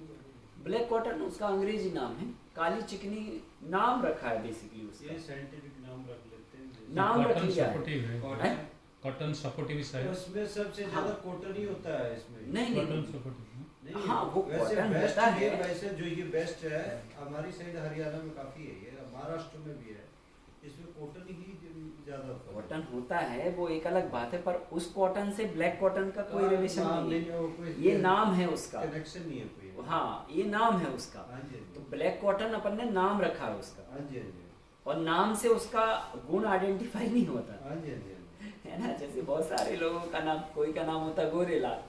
Black cotton उसका अंग्रेजी नाम है, काली चिकनी नाम रखा है बेसिकली उसका, ये साइंटिफिक नाम रख लेते हैं। नाम रख कॉटन लिया है। सपोर्टिव है, हैं? कॉटन सपोर्टिव साइज, उसमें सबसे हाँ। ज्यादा कॉटन ही होता है इसमें। नहीं कॉटन नहीं, सपोर्टिव नहीं, हाँ, वो वैसे cotton बेस्ट होता ये, है। वैसे जो ये बेस्ट है हमारी साइड हरियाणा में काफी है, ये महाराष्ट्र में भी है, इसमें कॉटन ही ज्यादा होता है। कॉटन होता है वो एक अलग बात है, पर उस कॉटन से ब्लैक कॉटन का कोई रिलेशन नहीं है, ये नाम है उसका। कनेक्शन नहीं है कोई। हाँ, ये नाम है उसका। हाँ जी, तो ब्लैक कॉटन अपन ने नाम रखा है उसका, हाँ जी, हाँ जी, और नाम से उसका गुण आइडेंटिफाई नहीं होता, हाँ जी, हाँ जी, है ना। जैसे बहुत सारे लोगों का नाम, कोई का नाम होता गोरेलाल,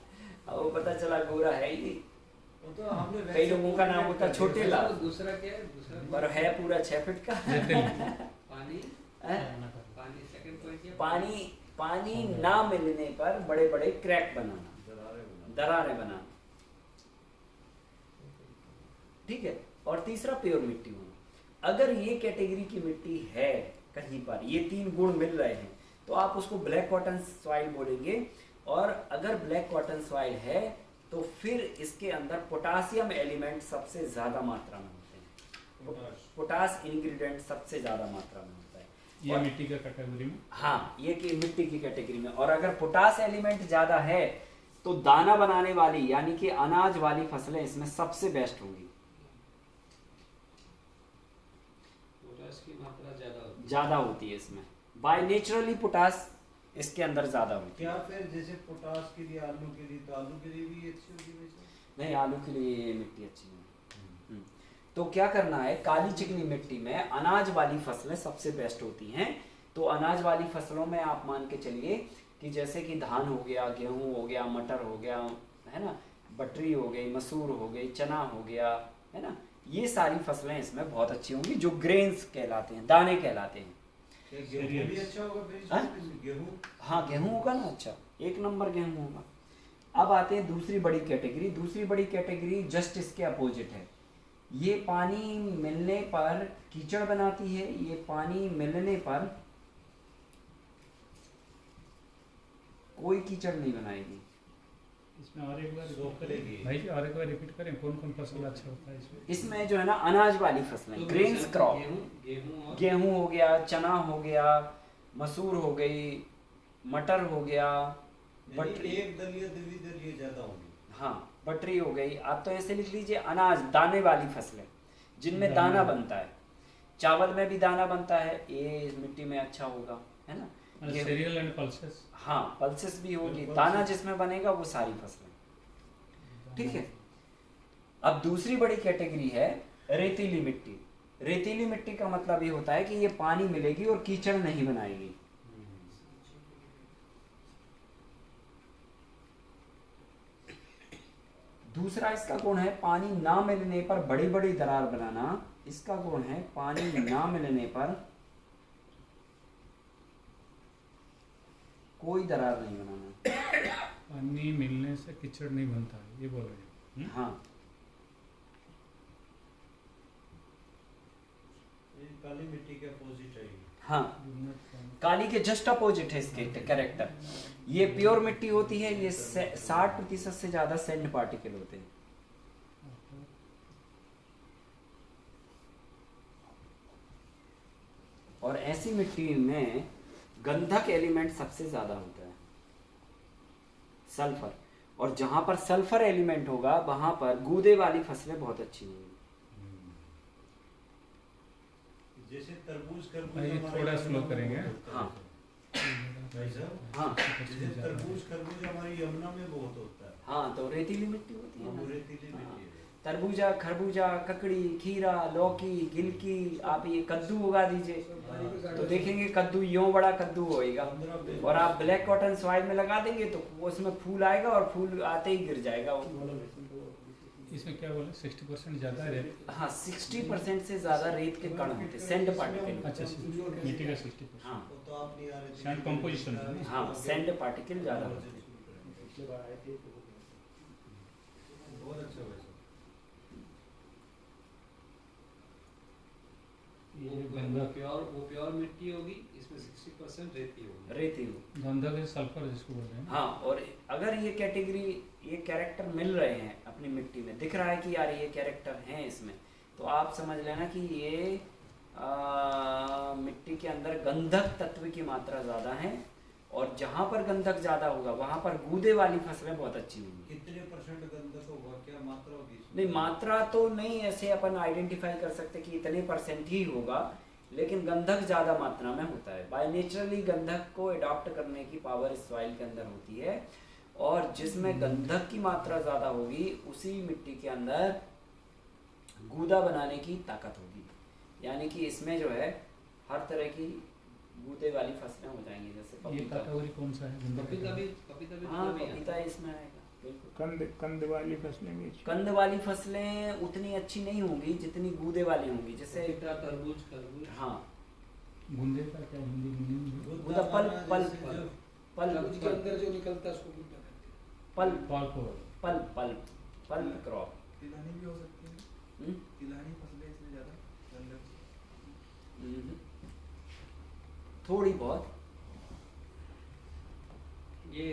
अब वो पता चला गोरा है ही नहीं। वो तो हमने कई वैसे लोगों का नाम होता छोटे पहला लाल, तो दूसरा क्या है, दूसरा पर है पूरा 6 फीट का। पानी, हैं? पानी सेकंड पॉइंट क्या? पानी ना मिलने पर बड़े बड़े क्रैक बनाना, दरारें बना। दरारें बनाना, ठीक है। और तीसरा प्योर मिट्टी होना। अगर ये कैटेगरी की मिट्टी है कहीं पर, ये तीन गुण मिल रहे हैं, तो आप उसको ब्लैक कॉटन सॉइल बोलेंगे। और अगर ब्लैक कॉटन सॉइल है तो फिर इसके अंदर पोटासियम एलिमेंट सबसे ज्यादा मात्रा में होते हैं, पोटास इंग्रेडिएंट सबसे ज्यादा मात्रा में होता है ये और- मिट्टी का कैटेगरी में। हाँ, ये कि मिट्टी की कैटेगरी में। और अगर पोटास एलिमेंट ज्यादा है तो दाना बनाने वाली यानी कि अनाज वाली फसलें इसमें सबसे बेस्ट होंगी, पोटास की मात्रा ज्यादा होती है। ज्यादा होती है इसमें, बाय नेचुरली पोटास इसके अंदर ज्यादा होती है। क्या फिर जैसे पोटास के लिए, आलू के लिए, तो आलू के लिए भी अच्छी होगी वैसे? नहीं, आलू के लिए ये मिट्टी अच्छी नहीं है। तो क्या करना है, काली चिकनी मिट्टी में अनाज वाली फसलें सबसे बेस्ट होती हैं। तो अनाज वाली फसलों में आप मान के चलिए कि जैसे कि धान हो गया, गेहूं हो गया, मटर हो गया, है ना, बटरी हो गई, मसूर हो गई, चना हो गया, है ना, ये सारी फसलें इसमें बहुत अच्छी होंगी, जो ग्रेन्स कहलाते हैं, दाने कहलाते हैं। क्या गेहूं भी अच्छा होगा फिर हाँ? इसमें? गेहूं? हाँ, गेहूं होगा ना, अच्छा, एक नंबर गेहूं होगा। अब आते हैं दूसरी बड़ी कैटेगरी। दूसरी बड़ी कैटेगरी जस्ट इसके अपोजिट है। ये पानी मिलने पर कीचड़ बनाती है, ये पानी मिलने पर कोई कीचड़ नहीं बनाएगी। इसमें और एक बार सोख रिपीट करें लेगी। भाई जी, और एक बार रिपीट करें, कौन कौन फसल अच्छा होता है इसमें? इसमें जो है ना अनाज वाली फसलें, तो ग्रेन्स जैसे क्रॉप, गेहूं और गेहूं हो गया, चना हो गया, मसूर हो गई, मटर हो गया, यानी बटरी, एक दलिया द्विदलीय ज्यादा होगी। हाँ, बटरी हो गई। आप तो ऐसे लिख लीजिए अनाज, दाने वाली फसलें जिनमें दाना बनता है। चावल में भी दाना बनता है, ये इस मिट्टी में अच्छा होगा, है ना। गेहूं- सीरियल एंड पल्सेस। हाँ, पल्सेस भी होगी, पल्सेस। दाना जिसमें बनेगा वो सारी फसलें, ठीक है। अब दूसरी बड़ी कैटेगरी है रेतीली मिट्टी। रेतीली मिट्टी का मतलब ये होता है कि ये पानी मिलेगी और कीचड़ नहीं बनाएगी। दूसरा इसका गुण है पानी ना मिलने पर बड़ी बड़ी दरार बनाना। इसका गुण है पानी ना मिलने पर कोई दरार नहीं बनाना। पानी मिलने से कीचड़ नहीं बनता है, ये बोल रहे हैं। हाँ, काली मिट्टी के अपोजिट है ये। हाँ, काली के जस्ट अपोजिट है इसके कैरेक्टर। ये प्योर मिट्टी होती है, ये 60% से ज्यादा सैंड पार्टिकल होते हैं। और ऐसी मिट्टी में गंधक एलिमेंट सबसे ज्यादा होता है, सल्फर। और जहां पर सल्फर एलिमेंट होगा वहां पर गूदे वाली फसलें बहुत अच्छी होंगी। जैसे तरबूज खरबूज भाई हमारे थोड़ा यमुना स्लो में करेंगे। बहुत होता है। हाँ भाई साहब, हाँ जैसे तरबूज खरबूज हमारी यमुना में बहुत होता है। हाँ, तो रेतीली मिट्टी होती है वो ना। रेतीली मिट्टी है। तरबूजा, खरबूजा, ककड़ी, खीरा, लौकी, गिलकी, आप ये कद्दू उगा दीजिए तो देखेंगे कद्दू यूं बड़ा कद्दू होएगा। और आप ब्लैक कॉटन सॉइल में लगा देंगे तो उसमें फूल आएगा और फूल आते ही गिर जाएगा वो। इसमें क्या बोले 60% ज़्यादा रेत। हाँ, 60% से ज्यादा रेत के कण होते हैं, सैंड पार्टिकल। अच्छा, मिट्टी का 60%। हाँ वो तो आप नहीं आ रहे थे। सैंड कंपोजिशन है। हाँ, सैंड पार्टिकल ज्यादा होते हैं। बहुत अच्छा भाई साहब। वो प्योर मिट्टी होगी, इसमें 60% रेती होगी। रेती हो। गंधक है सल्फर जिसको बोलते हैं। हाँ, और अगर ये कैटेगरी, ये कैरेक्टर मिल रहे हैं अपनी मिट्टी में, दिख रहा है कि यार ये कैरेक्टर हैं इसमें, तो आप समझ लेना कि ये मिट्टी के अंदर गंधक तत्व की मात्रा ज़्यादा है। और जहाँ पर गंधक ज़्यादा होगा वहाँ पर गूदे वाली फसलें बहुत अच्छी होंगी। कितने % गंधक होगा, क्या मात्रा होगी इसमें? नहीं, मात्रा तो नहीं ऐसे अपन आइडेंटिफाई कर सकते कि इतने % ही होगा, लेकिन गंधक ज़्यादा मात्रा में होता है। बाय नेचुरली गंधक को अडॉप्ट करने की पावर इस सॉइल के अंदर होती है। और जिसमें गंधक की मात्रा ज़्यादा होगी उसी मिट्टी के अंदर गूदा बनाने की ताकत होगी। यानी कि इसमें जो है हर तरह की गूदे वाली फसलें हो जाएंगी। जैसे ये पपीता, कैटेगरी कौन सा है? पपीता भी हाँ इसमें भी आता पपीता इसमें आएगा बिल्कुल। कंद वाली फसलें भी अच्छी। कंद वाली फसलें उतनी अच्छी नहीं होंगी जितनी गूदे वाली होंगी। है। जैसे पपीता, तरबूज, खरबूज। हाँ, गूंदे का क्या हिंदी मीनिंग? गूदा पल पल जैसे पल तरबूज के अंदर जो निकलता है उसको गूदा कहते हैं। पल पल्प। पल पल पल क्रॉप। तिलहनी भी हो सकती है। हम्म? तिलहनी फसलें इसमें ज़्यादा गंधक। हम्म। थोड़ी बहुत। ये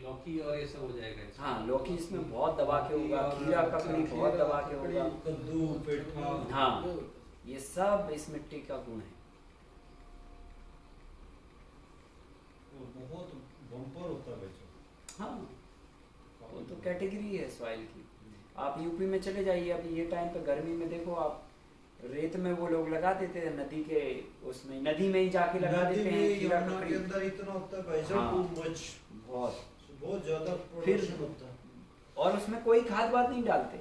लौकी और ये सब हो जाएगा इसमें। हाँ, लौकी इसमें बहुत दबा के होगा, खीरा ककड़ी बहुत दबा के होगा। कद्दू, पेठा। हाँ, ये सब इस मिट्टी का गुण है। वो बहुत बम्पर होता है भाई साहब। हाँ, वो तो कैटेगरी है सॉइल की। आप यूपी में चले जाइए, अभी ये टाइम पे गर्मी में देखो आप, रेत में वो लोग लगा देते हैं, नदी के उसमें, नदी में ही जाके लगा नदी देते में हैं खीरा यमुना के ककड़ी। अंदर इतना होता है भाई साहब, हाँ। टू मच, बहुत। ज्यादा प्रोडक्शन होता है। और उसमें कोई खाद वाद नहीं डालते,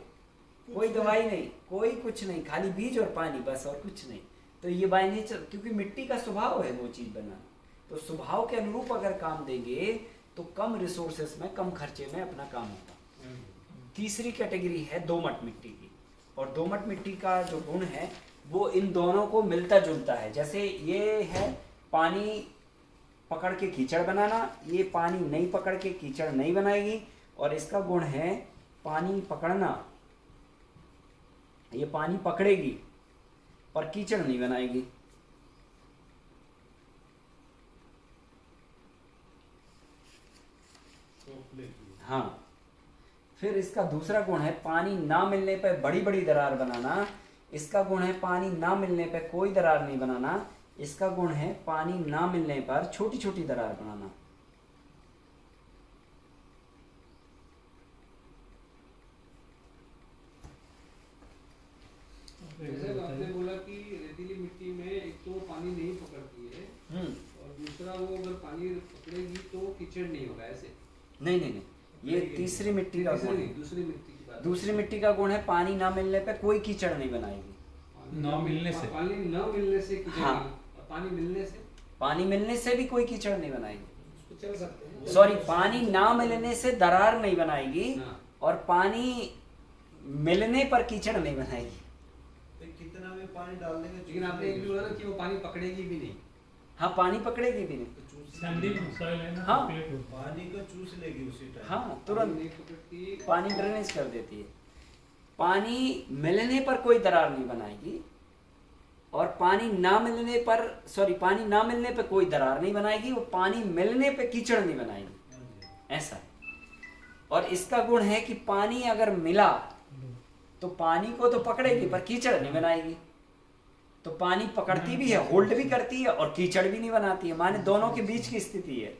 कोई दवाई नहीं, कोई कुछ नहीं, खाली बीज और पानी बस, और कुछ नहीं। तो ये बाय नेचर, क्योंकि मिट्टी का स्वभाव है वो चीज़ बनाना, तो स्वभाव के अनुरूप अगर काम देंगे तो कम रिसोर्सेस में, कम खर्चे में अपना काम होगा। तीसरी कैटेगरी है दोमट मिट्टी की। और दोमट मिट्टी का जो गुण है वो इन दोनों को मिलता जुलता है। जैसे ये है पानी पकड़ के कीचड़ बनाना, ये पानी नहीं पकड़ के कीचड़ नहीं बनाएगी। और इसका गुण है पानी पकड़ना, ये पानी पकड़ेगी पर कीचड़ नहीं बनाएगी। हाँ, फिर इसका दूसरा गुण है पानी ना मिलने पर बड़ी बड़ी दरार बनाना। इसका गुण है पानी ना मिलने पर कोई दरार नहीं बनाना। इसका गुण है पानी ना मिलने पर छोटी छोटी दरार बनाना। जैसे आपने बोला कि रेतीली मिट्टी में एक तो पानी नहीं पकड़ती है और दूसरा वो अगर पानी पकड़ेगी तो कीचड़ नहीं होगा, ऐसे? नहीं नहीं नहीं, ये तीसरी मिट्टी का गुण है। दूसरी मिट्टी की बात। दूसरी मिट्टी का गुण है पानी ना मिलने पे कोई कीचड़ नहीं बनाएगी। ना मिलने से। पानी न मिलने से कीचड़ हाँ। नहीं, और पानी मिलने से? पानी मिलने से भी कोई कीचड़ नहीं बनाएगी। उसको चल सकते हैं। सॉरी, पानी ना मिलने से दरार नहीं बनाएगी हाँ। और पानी मिलने पर कीचड़ नहीं बनाएगी। तो कितना भी पानी डाल देंगे, लेकिन आपने एक भी बोला ना कि वो पानी पकड़ेगी भी नहीं। हाँ, पानी पकड़ेगी भी नहीं। तो चूस सैंडी सॉइल है ना, हाँ। प्लेट होती है। पानी को चूस लेगी उसी टाइम। हाँ, पानी तुरंत नहीं पकड़ती। पानी ड्रेनेज कर देती है। पानी मिलने पर कोई दरार नहीं बनाएगी और पानी ना मिलने पर पानी ना मिलने पे कोई दरार नहीं बनाएगी, वो पानी मिलने पे कीचड़ नहीं बनाएगी, ऐसा है। और इसका गुण है कि पानी अगर मिला तो पानी को तो पकड़ेगी पर कीचड़ नहीं बनाएगी। तो पानी पकड़ती भी है, होल्ड भी करती है और कीचड़ भी नहीं बनाती है, माने दोनों के बीच की स्थिति है।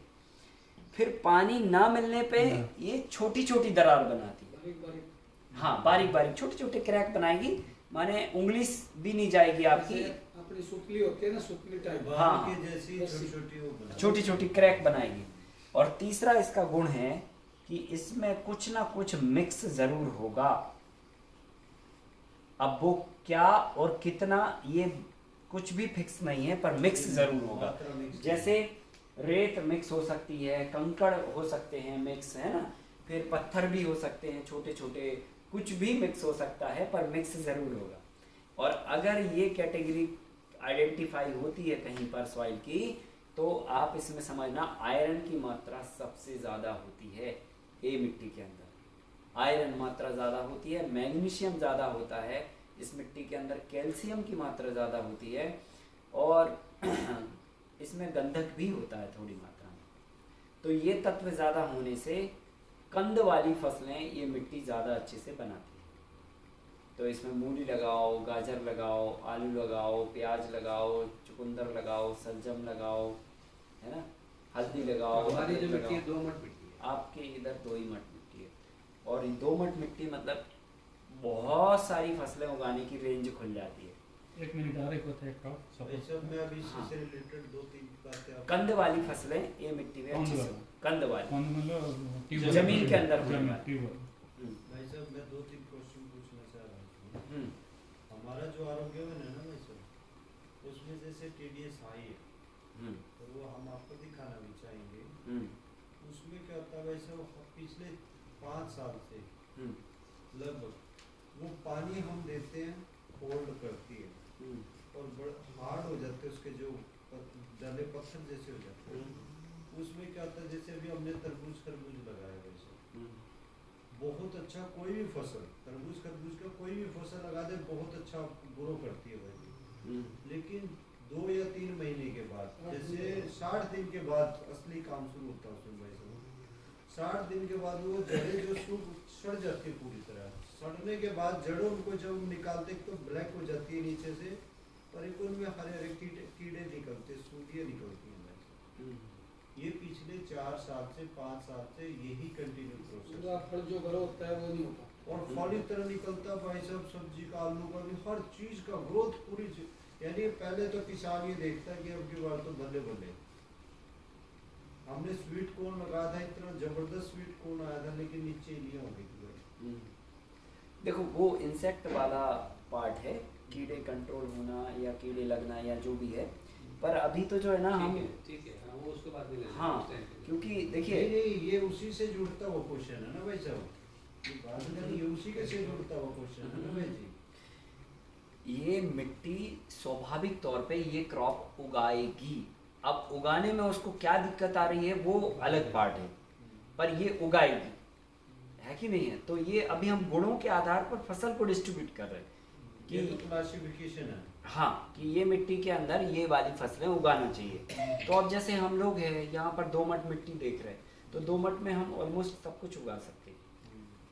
फिर पानी ना मिलने पे ये छोटी छोटी दरार बनाती है, बारीक बारीक हाँ बारीक बारीक छोटे छोटे क्रैक बनाएगी, माने उंगली भी नहीं जाएगी आपकी, जैसे अपनी सुतली होती है ना, सुतली टाइप हाँ। के जैसी छोटी-छोटी वो बना छोटी छोटी क्रैक बनाएगी। और तीसरा इसका गुण है कि इसमें कुछ ना कुछ मिक्स जरूर होगा। अब वो क्या और कितना ये कुछ भी फिक्स नहीं है, पर मिक्स जरूर होगा। मात्रा mix जैसे रेत मिक्स हो सकती है, कंकड़ हो सकते हैं मिक्स, है ना, फिर पत्थर भी हो सकते हैं छोटे छोटे, कुछ भी मिक्स हो सकता है पर मिक्स जरूर होगा। और अगर ये कैटेगरी आइडेंटिफाई होती है कहीं पर सॉइल की, तो आप इसमें समझना आयरन की मात्रा सबसे ज़्यादा होती है ये मिट्टी के अंदर। आयरन मात्रा ज़्यादा होती है, मैग्नीशियम ज़्यादा होता है इस मिट्टी के अंदर, कैल्शियम की मात्रा ज़्यादा होती है, और इसमें गंधक भी होता है थोड़ी मात्रा में। तो ये तत्व ज़्यादा होने से कंद वाली फसलें ये मिट्टी ज़्यादा अच्छे से बनाती है। तो इसमें मूली लगाओ, गाजर लगाओ, आलू लगाओ, प्याज लगाओ, चुकंदर लगाओ, सलजम लगाओ, है ना, हल्दी लगाओ, हमारी जो अदरक मिट्टी है लगाओ। दोमट मिट्टी है। आपके इधर दोईमट मिट्टी है, और ये दोमट मिट्टी मतलब बहुत सारी फसलें उगाने की रेंज खुल जाती है। 1 मिनट और एक होता है क्रॉप ये सब में अभी हाँ। इससे रिलेटेड 2-3 बातें आप कंद वाली फसलें ये मिट्टी में अच्छी से, कंद वाली कौन मतलब ट्यूबवेल जमीन के अंदर होने जमीन, वाली। ट्यूबवेल। भाई साहब मैं 2-3 क्वेश्चन पूछना चाह रहा हूँ। हम्म, हमारा जो आरोग्यवन है ना भाई साहब, उसमें जैसे TDS हाई है, हम्म, तो वो हम आपको दिखाना भी चाहेंगे। हम्म, उसमें क्या होता है भाई साहब, पिछले 5 साल से हम्म, लगभग वो पानी हम देते हैं, होल्ड करती है हम्म, और हार्ड हो जाते हैं, उसके जो डले पत्थर जैसे हो जाते हैं। उसमें क्या होता है, जैसे अभी हमने तरबूज खरबूज लगाया भाई साहब, हम्म, बहुत अच्छा कोई भी फसल, तरबूज खरबूज का कोई भी फसल लगा दे बहुत अच्छा ग्रो करती है भाई। हम्म, लेकिन 2 या 3 महीने के बाद, जैसे 60 दिन के बाद असली काम शुरू होता है उसमें भाई साहब। 60 दिन के बाद वो जड़ें जो सूख सड़ जाती है पूरी तरह। सड़ने के बाद जड़ों उनको जब निकालते तो ब्लैक हो जाती है नीचे से, पर एक उनमें हरे हरे कीड़े निकलते, सूढ़ियाँ निकलती हैं भाई साहब। हम्म। ये पिछले 4 साल से 5 साल से यही कंटिन्यू प्रोसेस पूरा फल जो ग्रो होता है वो नहीं होता। और फल इस तरह निकलता भाई साहब, सब्जी का, आलू का भी, हर चीज का ग्रोथ पूरी यानी पहले तो किसान ये देखता है कि अब की बार तो बल्ले बल्ले। हमने स्वीट कॉर्न लगाया था, इतना जबरदस्त स्वीट कॉर्न आया था, लेकिन नीचे इलियां हो गई थी भाई। देखो वो इंसेक्ट वाला पार्ट है, कीड़े कंट्रोल होना या कीड़े लगना या जो भी है, पर अभी तो जो है ना हम, ठीक है, हाँ, वो उसके बाद में ले लेंगे, हाँ, उस time पे। क्योंकि नहीं देखिए नहीं, ये उसी से जुड़ता हुआ क्वेश्चन है ना भाई साहब, ये बात नहीं, ये उसी के से जुड़ता हुआ क्वेश्चन है ना भाई जी। ये मिट्टी स्वाभाविक तौर पे ये क्रॉप उगाएगी। अब उगाने में उसको क्या दिक्कत आ रही है वो अलग पार्ट है, पर ये उगाएगी, है कि नहीं है। तो ये अभी हम गुणों के आधार पर फसल को डिस्ट्रीब्यूट कर रहे हैं ये कि तो क्लासिफिकेशन है। हाँ, कि ये मिट्टी के अंदर ये वाली फसलें उगाना चाहिए। तो अब जैसे हम लोग हैं यहाँ पर दोमट मिट्टी देख रहे हैं, तो दोमट में हम ऑलमोस्ट सब कुछ उगा सकते हैं,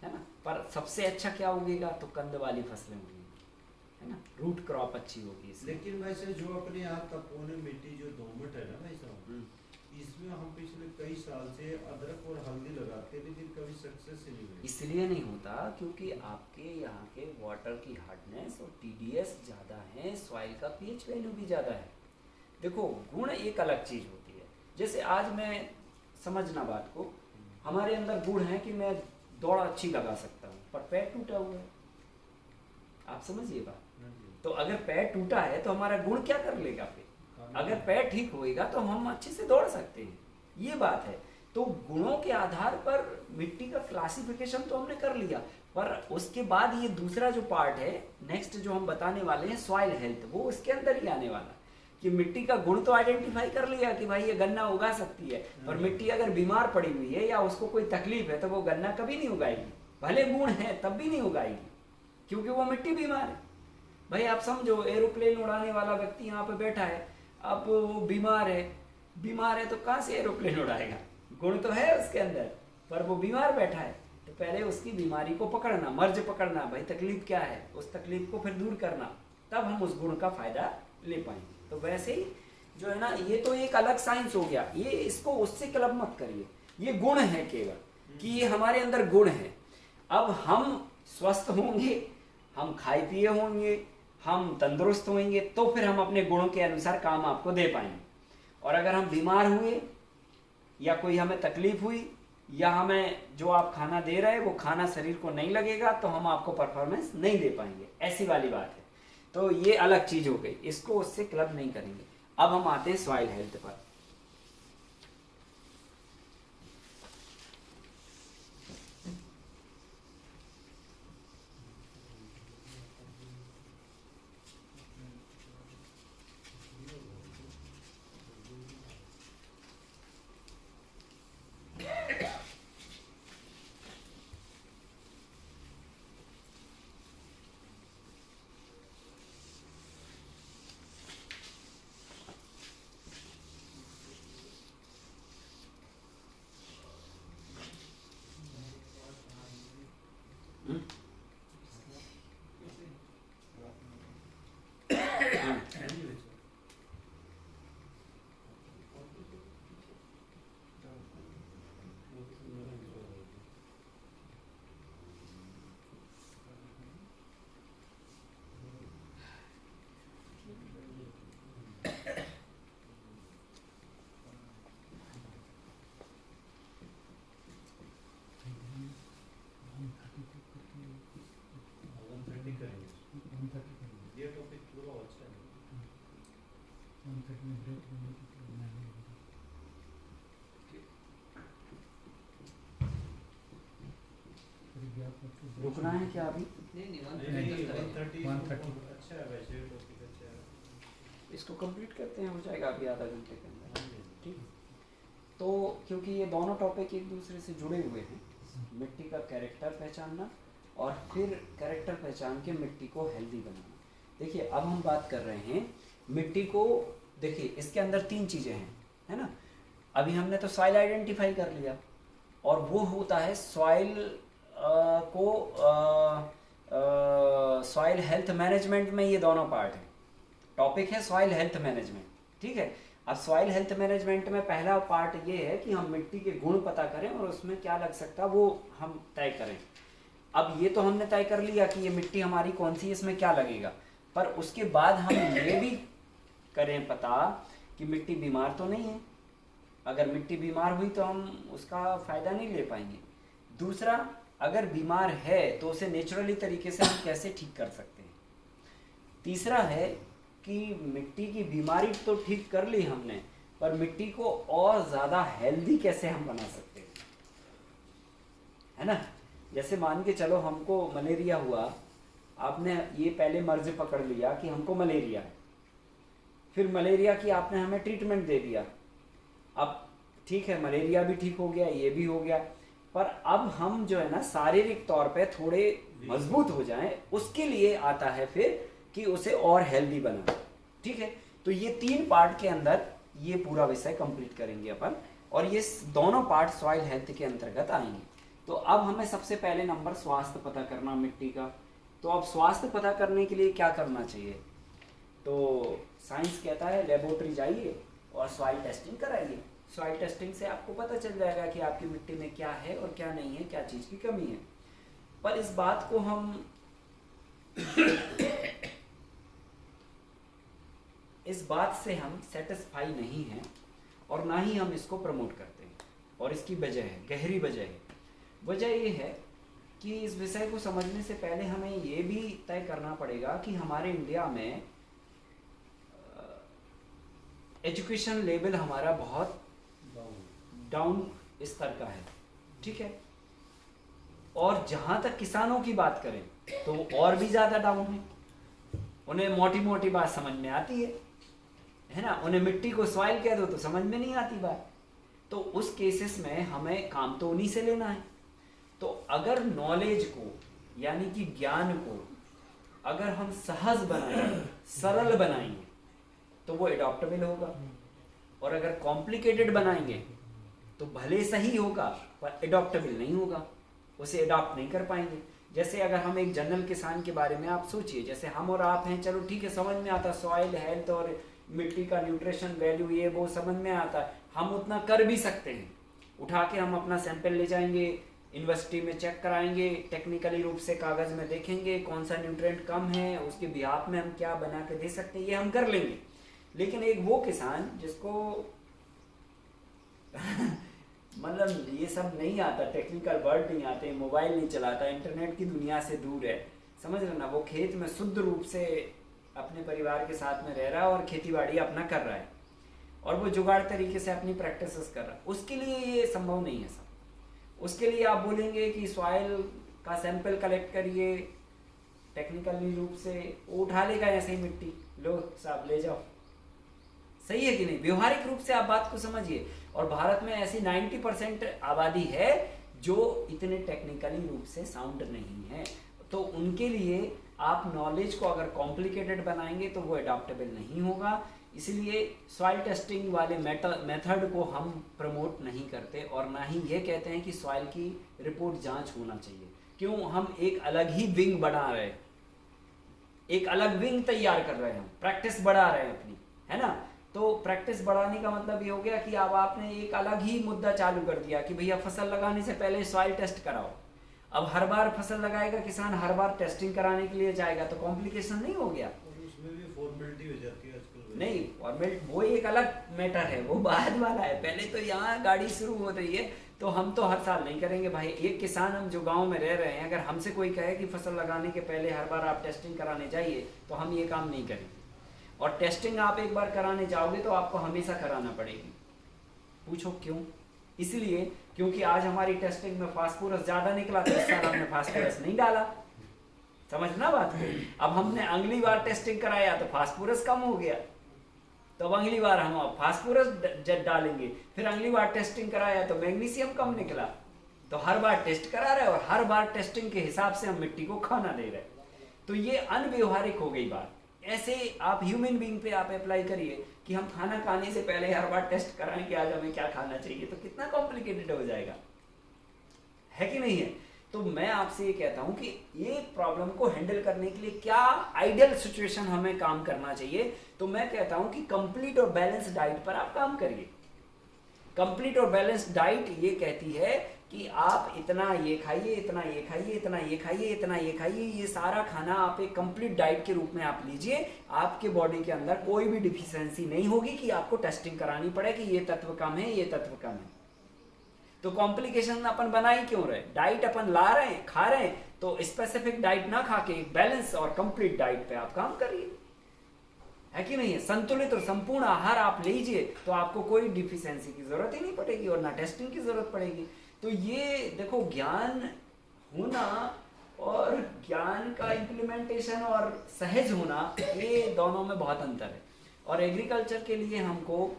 है ना, पर सबसे अच्छा क्या उगेगा, तो कंद वाली फसलें उगेंगी, है ना, रूट क्रॉप अच्छी होगी इसमें। लेकिन वैसे जो अपने यहाँ तपोने मिट्टी जो दोमट है ना भाई साहब, हम्म, इसमें हम पिछले कई साल से अदरक और हल्दी लगाते हैं, लेकिन कभी सक्सेस ही नहीं हुई। इसलिए नहीं होता क्योंकि आपके यहाँ के वाटर की हार्डनेस और TDS ज़्यादा है, सॉइल का pH वैल्यू भी ज़्यादा है। देखो गुण एक अलग चीज़ होती है। जैसे आज मैं समझना बात को, हमारे अंदर गुण है कि मैं दौड़ अच्छी लगा सकता हूँ, पर पैर टूटा हुआ है, आप समझिए बात। तो अगर पैर टूटा है तो हमारा गुण क्या कर लेगा फिर, अगर पैर ठीक होएगा तो हम अच्छे से दौड़ सकते हैं, ये बात है। तो गुणों के आधार पर मिट्टी का क्लासिफिकेशन तो हमने कर लिया, पर उसके बाद ये दूसरा जो पार्ट है नेक्स्ट जो हम बताने वाले हैं सॉइल हेल्थ, वो उसके अंदर ही आने वाला है कि मिट्टी का गुण तो आइडेंटिफाई कर लिया कि भाई ये गन्ना उगा सकती है, पर मिट्टी अगर बीमार पड़ी हुई है या उसको कोई तकलीफ है तो वो गन्ना कभी नहीं उगाएगी, भले गुण है तब भी नहीं उगाएगी, क्योंकि वो मिट्टी बीमार है। भाई आप समझो, एरोप्लेन उड़ाने वाला व्यक्ति यहाँ पे बैठा है, अब वो बीमार है तो कहाँ से एरोप्लेन उड़ाएगा? गुण तो है उसके अंदर, पर वो बीमार बैठा है, तो पहले उसकी बीमारी को पकड़ना, मर्ज पकड़ना, भाई तकलीफ क्या है, उस तकलीफ को फिर दूर करना, तब हम उस गुण का फायदा ले पाएंगे। तो वैसे ही जो है ना, ये तो एक अलग साइंस हो गया, ये इसको उससे क्लब मत करिए, ये गुण है केवल, कि ये हमारे अंदर गुण है। अब हम स्वस्थ होंगे, हम खाए पिए होंगे, हम तंदुरुस्त होंगे, तो फिर हम अपने गुणों के अनुसार काम आपको दे पाएंगे। और अगर हम बीमार हुए या कोई हमें तकलीफ हुई या हमें जो आप खाना दे रहे हैं वो खाना शरीर को नहीं लगेगा, तो हम आपको परफॉर्मेंस नहीं दे पाएंगे, ऐसी वाली बात है। तो ये अलग चीज हो गई, इसको उससे क्लब नहीं करेंगे। अब हम आते हैं सॉइल हेल्थ पर। ये टॉपिक पूरा अच्छा है। रुकना है क्या अभी? नहीं 130 अच्छा है वैसे, टॉपिक अच्छा है। इसको कंप्लीट करते हैं, हो जाएगा अभी आधा घंटे के अंदर, ठीक। तो क्योंकि ये दोनों टॉपिक एक दूसरे से जुड़े हुए हैं, मिट्टी का कैरेक्टर पहचानना और फिर कैरेक्टर पहचान के मिट्टी को हेल्दी बनाना। देखिए अब हम बात कर रहे हैं मिट्टी को, देखिए इसके अंदर 3 चीज़ें हैं, है ना। अभी हमने तो सॉइल आइडेंटिफाई कर लिया, और वो होता है सॉइल सॉइल हेल्थ मैनेजमेंट में ये दोनों पार्ट है। टॉपिक है सॉइल हेल्थ मैनेजमेंट, ठीक है। अब सॉइल हेल्थ मैनेजमेंट में पहला पार्ट ये है कि हम मिट्टी के गुण पता करें और उसमें क्या लग सकता है वो हम तय करें। अब ये तो हमने तय कर लिया कि ये मिट्टी हमारी कौन सी है, इसमें क्या लगेगा, पर उसके बाद हम ये भी करें पता कि मिट्टी बीमार तो नहीं है। अगर मिट्टी बीमार हुई तो हम उसका फ़ायदा नहीं ले पाएंगे। दूसरा, अगर बीमार है तो उसे नेचुरली तरीके से हम कैसे ठीक कर सकते हैं। तीसरा है कि मिट्टी की बीमारी तो ठीक कर ली हमने, पर मिट्टी को और ज़्यादा हेल्दी कैसे हम बना सकते हैं, है ना। जैसे मान के चलो हमको मलेरिया हुआ, आपने ये पहले मर्ज पकड़ लिया कि हमको मलेरिया है, फिर मलेरिया की आपने हमें ट्रीटमेंट दे दिया, अब ठीक है मलेरिया भी ठीक हो गया, ये भी हो गया, पर अब हम जो है ना शारीरिक तौर पे थोड़े मजबूत हो जाएं, उसके लिए आता है फिर कि उसे और हेल्दी बनाना, ठीक है। तो ये 3 पार्ट के अंदर ये पूरा विषय कंप्लीट करेंगे अपन, और ये दोनों पार्ट सॉइल हेल्थ के अंतर्गत आएंगे। तो अब हमें सबसे पहले नंबर स्वास्थ्य पता करना मिट्टी का। तो अब स्वास्थ्य पता करने के लिए क्या करना चाहिए, तो साइंस कहता है लेबोरेटरी जाइए और सॉइल टेस्टिंग कराइए। सॉइल टेस्टिंग से आपको पता चल जाएगा कि आपकी मिट्टी में क्या है और क्या नहीं है, क्या चीज़ की कमी है। पर इस बात को हम इस बात से हम सेटिस्फाई नहीं हैं और ना ही हम इसको प्रमोट करते हैं, और इसकी वजह है, गहरी वजह है। वजह ये है कि इस विषय को समझने से पहले हमें ये भी तय करना पड़ेगा कि हमारे इंडिया में एजुकेशन लेवल हमारा बहुत डाउन स्तर का है, ठीक है। और जहाँ तक किसानों की बात करें तो और भी ज़्यादा डाउन है। उन्हें मोटी मोटी बात समझ में आती है ना, उन्हें मिट्टी को सॉइल कह दो तो समझ में नहीं आती बात। तो उस केसेस में हमें काम तो उन्हीं से लेना है। तो अगर नॉलेज को यानी कि ज्ञान को अगर हम सहज बनाएंगे, सरल बनाएंगे, तो वो एडॉप्टेबल होगा। और अगर कॉम्प्लिकेटेड बनाएंगे तो भले सही होगा पर एडॉप्टेबल नहीं होगा, उसे एडॉप्ट नहीं कर पाएंगे। जैसे अगर हम एक जनरल किसान के बारे में आप सोचिए, जैसे हम और आप हैं, चलो ठीक है, समझ में आता, सॉइल हेल्थ और मिट्टी का न्यूट्रिशन वैल्यू ये वो समझ में आता है, हम उतना कर भी सकते हैं। उठा के हम अपना सैंपल ले जाएंगे, यूनिवर्सिटी में चेक कराएंगे, टेक्निकली रूप से कागज़ में देखेंगे कौन सा न्यूट्रिएंट कम है, उसके बिहाफ में हम क्या बना के दे सकते हैं, ये हम कर लेंगे। लेकिन एक वो किसान जिसको मतलब ये सब नहीं आता, टेक्निकल वर्ड नहीं आते, मोबाइल नहीं चलाता, इंटरनेट की दुनिया से दूर है, समझ रहे ना, वो खेत में शुद्ध रूप से अपने परिवार के साथ में रह रहा है और खेती बाड़ी अपना कर रहा है और वो जुगाड़ तरीके से अपनी प्रैक्टिसेस कर रहा है, उसके लिए ये संभव नहीं है सब। उसके लिए आप बोलेंगे कि सॉइल का सैंपल कलेक्ट करिए टेक्निकली रूप से, वो उठा लेगा ऐसे ही मिट्टी, लो साहब ले जाओ, सही है कि नहीं? व्यवहारिक रूप से आप बात को समझिए। और भारत में ऐसी 90% आबादी है जो इतने टेक्निकली रूप से साउंड नहीं है, तो उनके लिए आप नॉलेज को अगर कॉम्प्लिकेटेड बनाएंगे तो वो अडॉप्टेबल नहीं होगा। इसलिए सॉइल टेस्टिंग वाले मेथड को हम प्रमोट नहीं करते और ना ही ये कहते हैं कि सॉइल की रिपोर्ट जांच होना चाहिए। क्यों? हम एक अलग ही विंग बना रहे हैं, एक अलग विंग तैयार कर रहे हैं, हम प्रैक्टिस बढ़ा रहे हैं अपनी, है ना। तो प्रैक्टिस बढ़ाने का मतलब ये हो गया कि अब आपने एक अलग ही मुद्दा चालू कर दिया कि भैया फसल लगाने से पहले सॉइल टेस्ट कराओ। अब हर बार फसल लगाएगा किसान, हर बार टेस्टिंग कराने के लिए जाएगा, तो कॉम्प्लिकेशन नहीं हो गया? उसमें भी फॉर्मेलिटी हो जाती है आजकल। नहीं, फॉर्मेलिटी वो एक अलग मैटर है, वो बाद वाला है। पहले तो यहाँ गाड़ी शुरू हो रही है, तो हम तो हर साल नहीं करेंगे भाई। एक किसान हम जो गांव में रह रहे हैं, अगर हमसे कोई कहे कि फसल लगाने के पहले हर बार आप टेस्टिंग कराने जाइए, तो हम ये काम नहीं करेंगे। और टेस्टिंग आप एक बार कराने जाओगे तो आपको हमेशा कराना पड़ेगी। पूछो क्यों? इसलिए क्योंकि आज हमारी टेस्टिंग में फास्फोरस ज्यादा निकला, तो इस साल हमने फास्फोरस नहीं डाला। समझना बात को? अब हमने अगली बार टेस्टिंग कराया तो फास्फोरस कम हो गया, तो अब अगली बार हम फास्फोरस डालेंगे। फिर अगली बार टेस्टिंग कराया तो मैग्नीशियम कम निकला, तो हर बार टेस्ट करा रहे और हर बार टेस्टिंग के हिसाब से हम मिट्टी को खाना दे रहे। तो ये अनव्यवहारिक हो गई बात। ऐसे आप ह्यूमन बीइंग पे आप अप्लाई करिए कि हम खाना खाने से पहले हर बार टेस्ट कराएं कि आज हमें क्या खाना चाहिए, तो कितना कॉम्प्लिकेटेड हो जाएगा, है कि नहीं है? तो मैं आपसे ये कहता हूं कि ये प्रॉब्लम को हैंडल करने के लिए क्या आइडियल सिचुएशन हमें काम करना चाहिए। तो मैं कहता हूं कि कंप्लीट और बैलेंस डाइट पर आप काम करिए। कंप्लीट और बैलेंस डाइट ये कहती है कि आप इतना ये खाइए, इतना ये खाइए, इतना ये खाइए, इतना ये खाइए, ये सारा खाना आप एक कंप्लीट डाइट के रूप में आप लीजिए। आपके बॉडी के अंदर कोई भी डिफिशियंसी नहीं होगी कि आपको टेस्टिंग करानी पड़े कि ये तत्व कम है, ये तत्व कम है। तो कॉम्प्लिकेशन अपन बना ही क्यों रहे? डाइट अपन ला रहे हैं, खा रहे हैं, तो स्पेसिफिक डाइट ना खा के बैलेंस और कंप्लीट डाइट पे आप काम करिए, है कि नहीं है? संतुलित और संपूर्ण आहार आप लीजिए तो आपको कोई डिफिशियंसी की जरूरत ही नहीं पड़ेगी और ना टेस्टिंग की जरूरत पड़ेगी। तो ये देखो, ज्ञान होना और ज्ञान का इम्प्लीमेंटेशन और सहज होना, ये दोनों में बहुत अंतर है। और एग्रीकल्चर के लिए हमको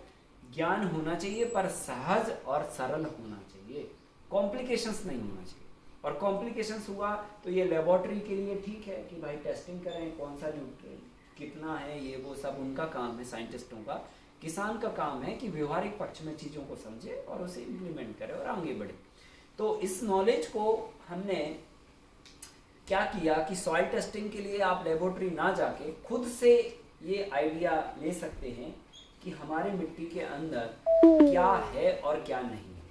ज्ञान होना चाहिए पर सहज और सरल होना चाहिए, कॉम्प्लिकेशंस नहीं होना चाहिए। और कॉम्प्लिकेशंस हुआ तो ये लेबोरेटरी के लिए ठीक है कि भाई टेस्टिंग करें, कौन सा न्यूट्रिएंट कितना है, ये वो सब उनका काम है, साइंटिस्टों का। किसान का काम है कि व्यवहारिक पक्ष में चीज़ों को समझे और उसे इम्प्लीमेंट करे और आगे बढ़े। तो इस नॉलेज को हमने क्या किया कि सॉइल टेस्टिंग के लिए आप लेबोरेटरी ना जाके खुद से ये आइडिया ले सकते हैं कि हमारे मिट्टी के अंदर क्या है और क्या नहीं है।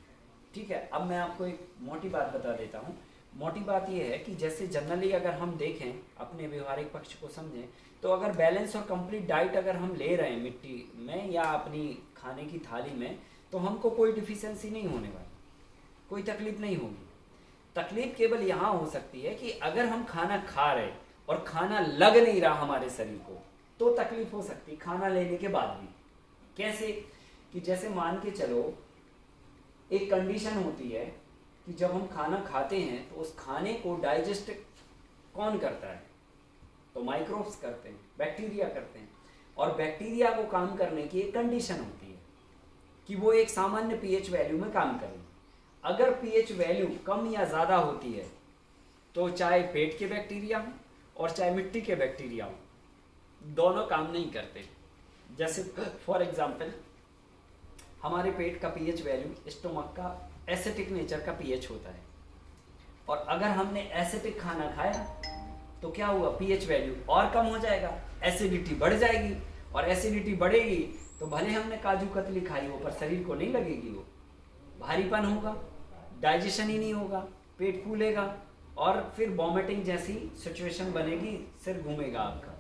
ठीक है, अब मैं आपको एक मोटी बात बता देता हूँ। मोटी बात ये है कि जैसे जनरली अगर हम देखें, अपने व्यवहारिक पक्ष को समझें, तो अगर बैलेंस और कंप्लीट डाइट अगर हम ले रहे हैं मिट्टी में या अपनी खाने की थाली में, तो हमको कोई डिफिशियंसी नहीं होने वाली, कोई तकलीफ नहीं होगी। तकलीफ केवल यहाँ हो सकती है कि अगर हम खाना खा रहे और खाना लग नहीं रहा हमारे शरीर को, तो तकलीफ हो सकती है खाना लेने के बाद भी। कैसे? कि जैसे मान के चलो, एक कंडीशन होती है कि जब हम खाना खाते हैं तो उस खाने को डाइजेस्ट कौन करता है? तो माइक्रोब्स करते हैं, बैक्टीरिया करते हैं। और बैक्टीरिया को काम करने की एक कंडीशन होती है कि वो एक सामान्य पीएच वैल्यू में काम करें। अगर पीएच वैल्यू कम या ज़्यादा होती है तो चाहे पेट के बैक्टीरिया हो और चाहे मिट्टी के बैक्टीरिया हो, दोनों काम नहीं करते। जैसे फॉर एग्जांपल हमारे पेट का पीएच वैल्यू स्टोमक का एसिडिक नेचर का पीएच होता है, और अगर हमने एसिडिक खाना खाया तो क्या हुआ, पीएच वैल्यू और कम हो जाएगा, एसिडिटी बढ़ जाएगी, और एसिडिटी बढ़ेगी तो भले हमने काजू कतली खाई हो पर शरीर को नहीं लगेगी, वो भारीपन होगा, डाइजेशन ही नहीं होगा, पेट फूलेगा और फिर वॉमिटिंग जैसी सिचुएशन बनेगी, सिर घूमेगा आपका।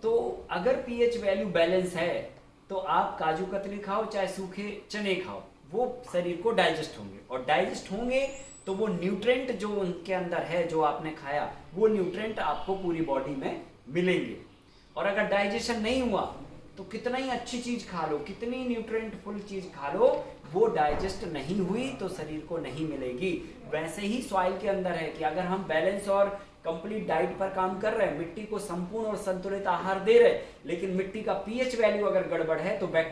तो अगर पीएच वैल्यू बैलेंस है तो आप काजू कतली खाओ चाहे सूखे चने खाओ, वो शरीर को डाइजेस्ट होंगे, और डाइजेस्ट होंगे तो वो न्यूट्रेंट जो उनके अंदर है, जो आपने खाया, वो न्यूट्रेंट आपको पूरी बॉडी में मिलेंगे। और अगर डाइजेशन नहीं हुआ तो कितना ही अच्छी चीज खा लो, कितनी न्यूट्रेंट फुल चीज खा लो, वो डाइजेस्ट नहीं हुई तो शरीर को नहीं मिलेगी। वैसे ही सॉइल के अंदर है कि अगर हम बैलेंस और कंप्लीट डाइट पर काम कर रहे हैं, मिट्टी को संपूर्ण और संतुलित आहार दे रहे हैं, लेकिन मिट्टी का पीएच वैल्यू अगर गड़बड़ है तो बैक्टीरिया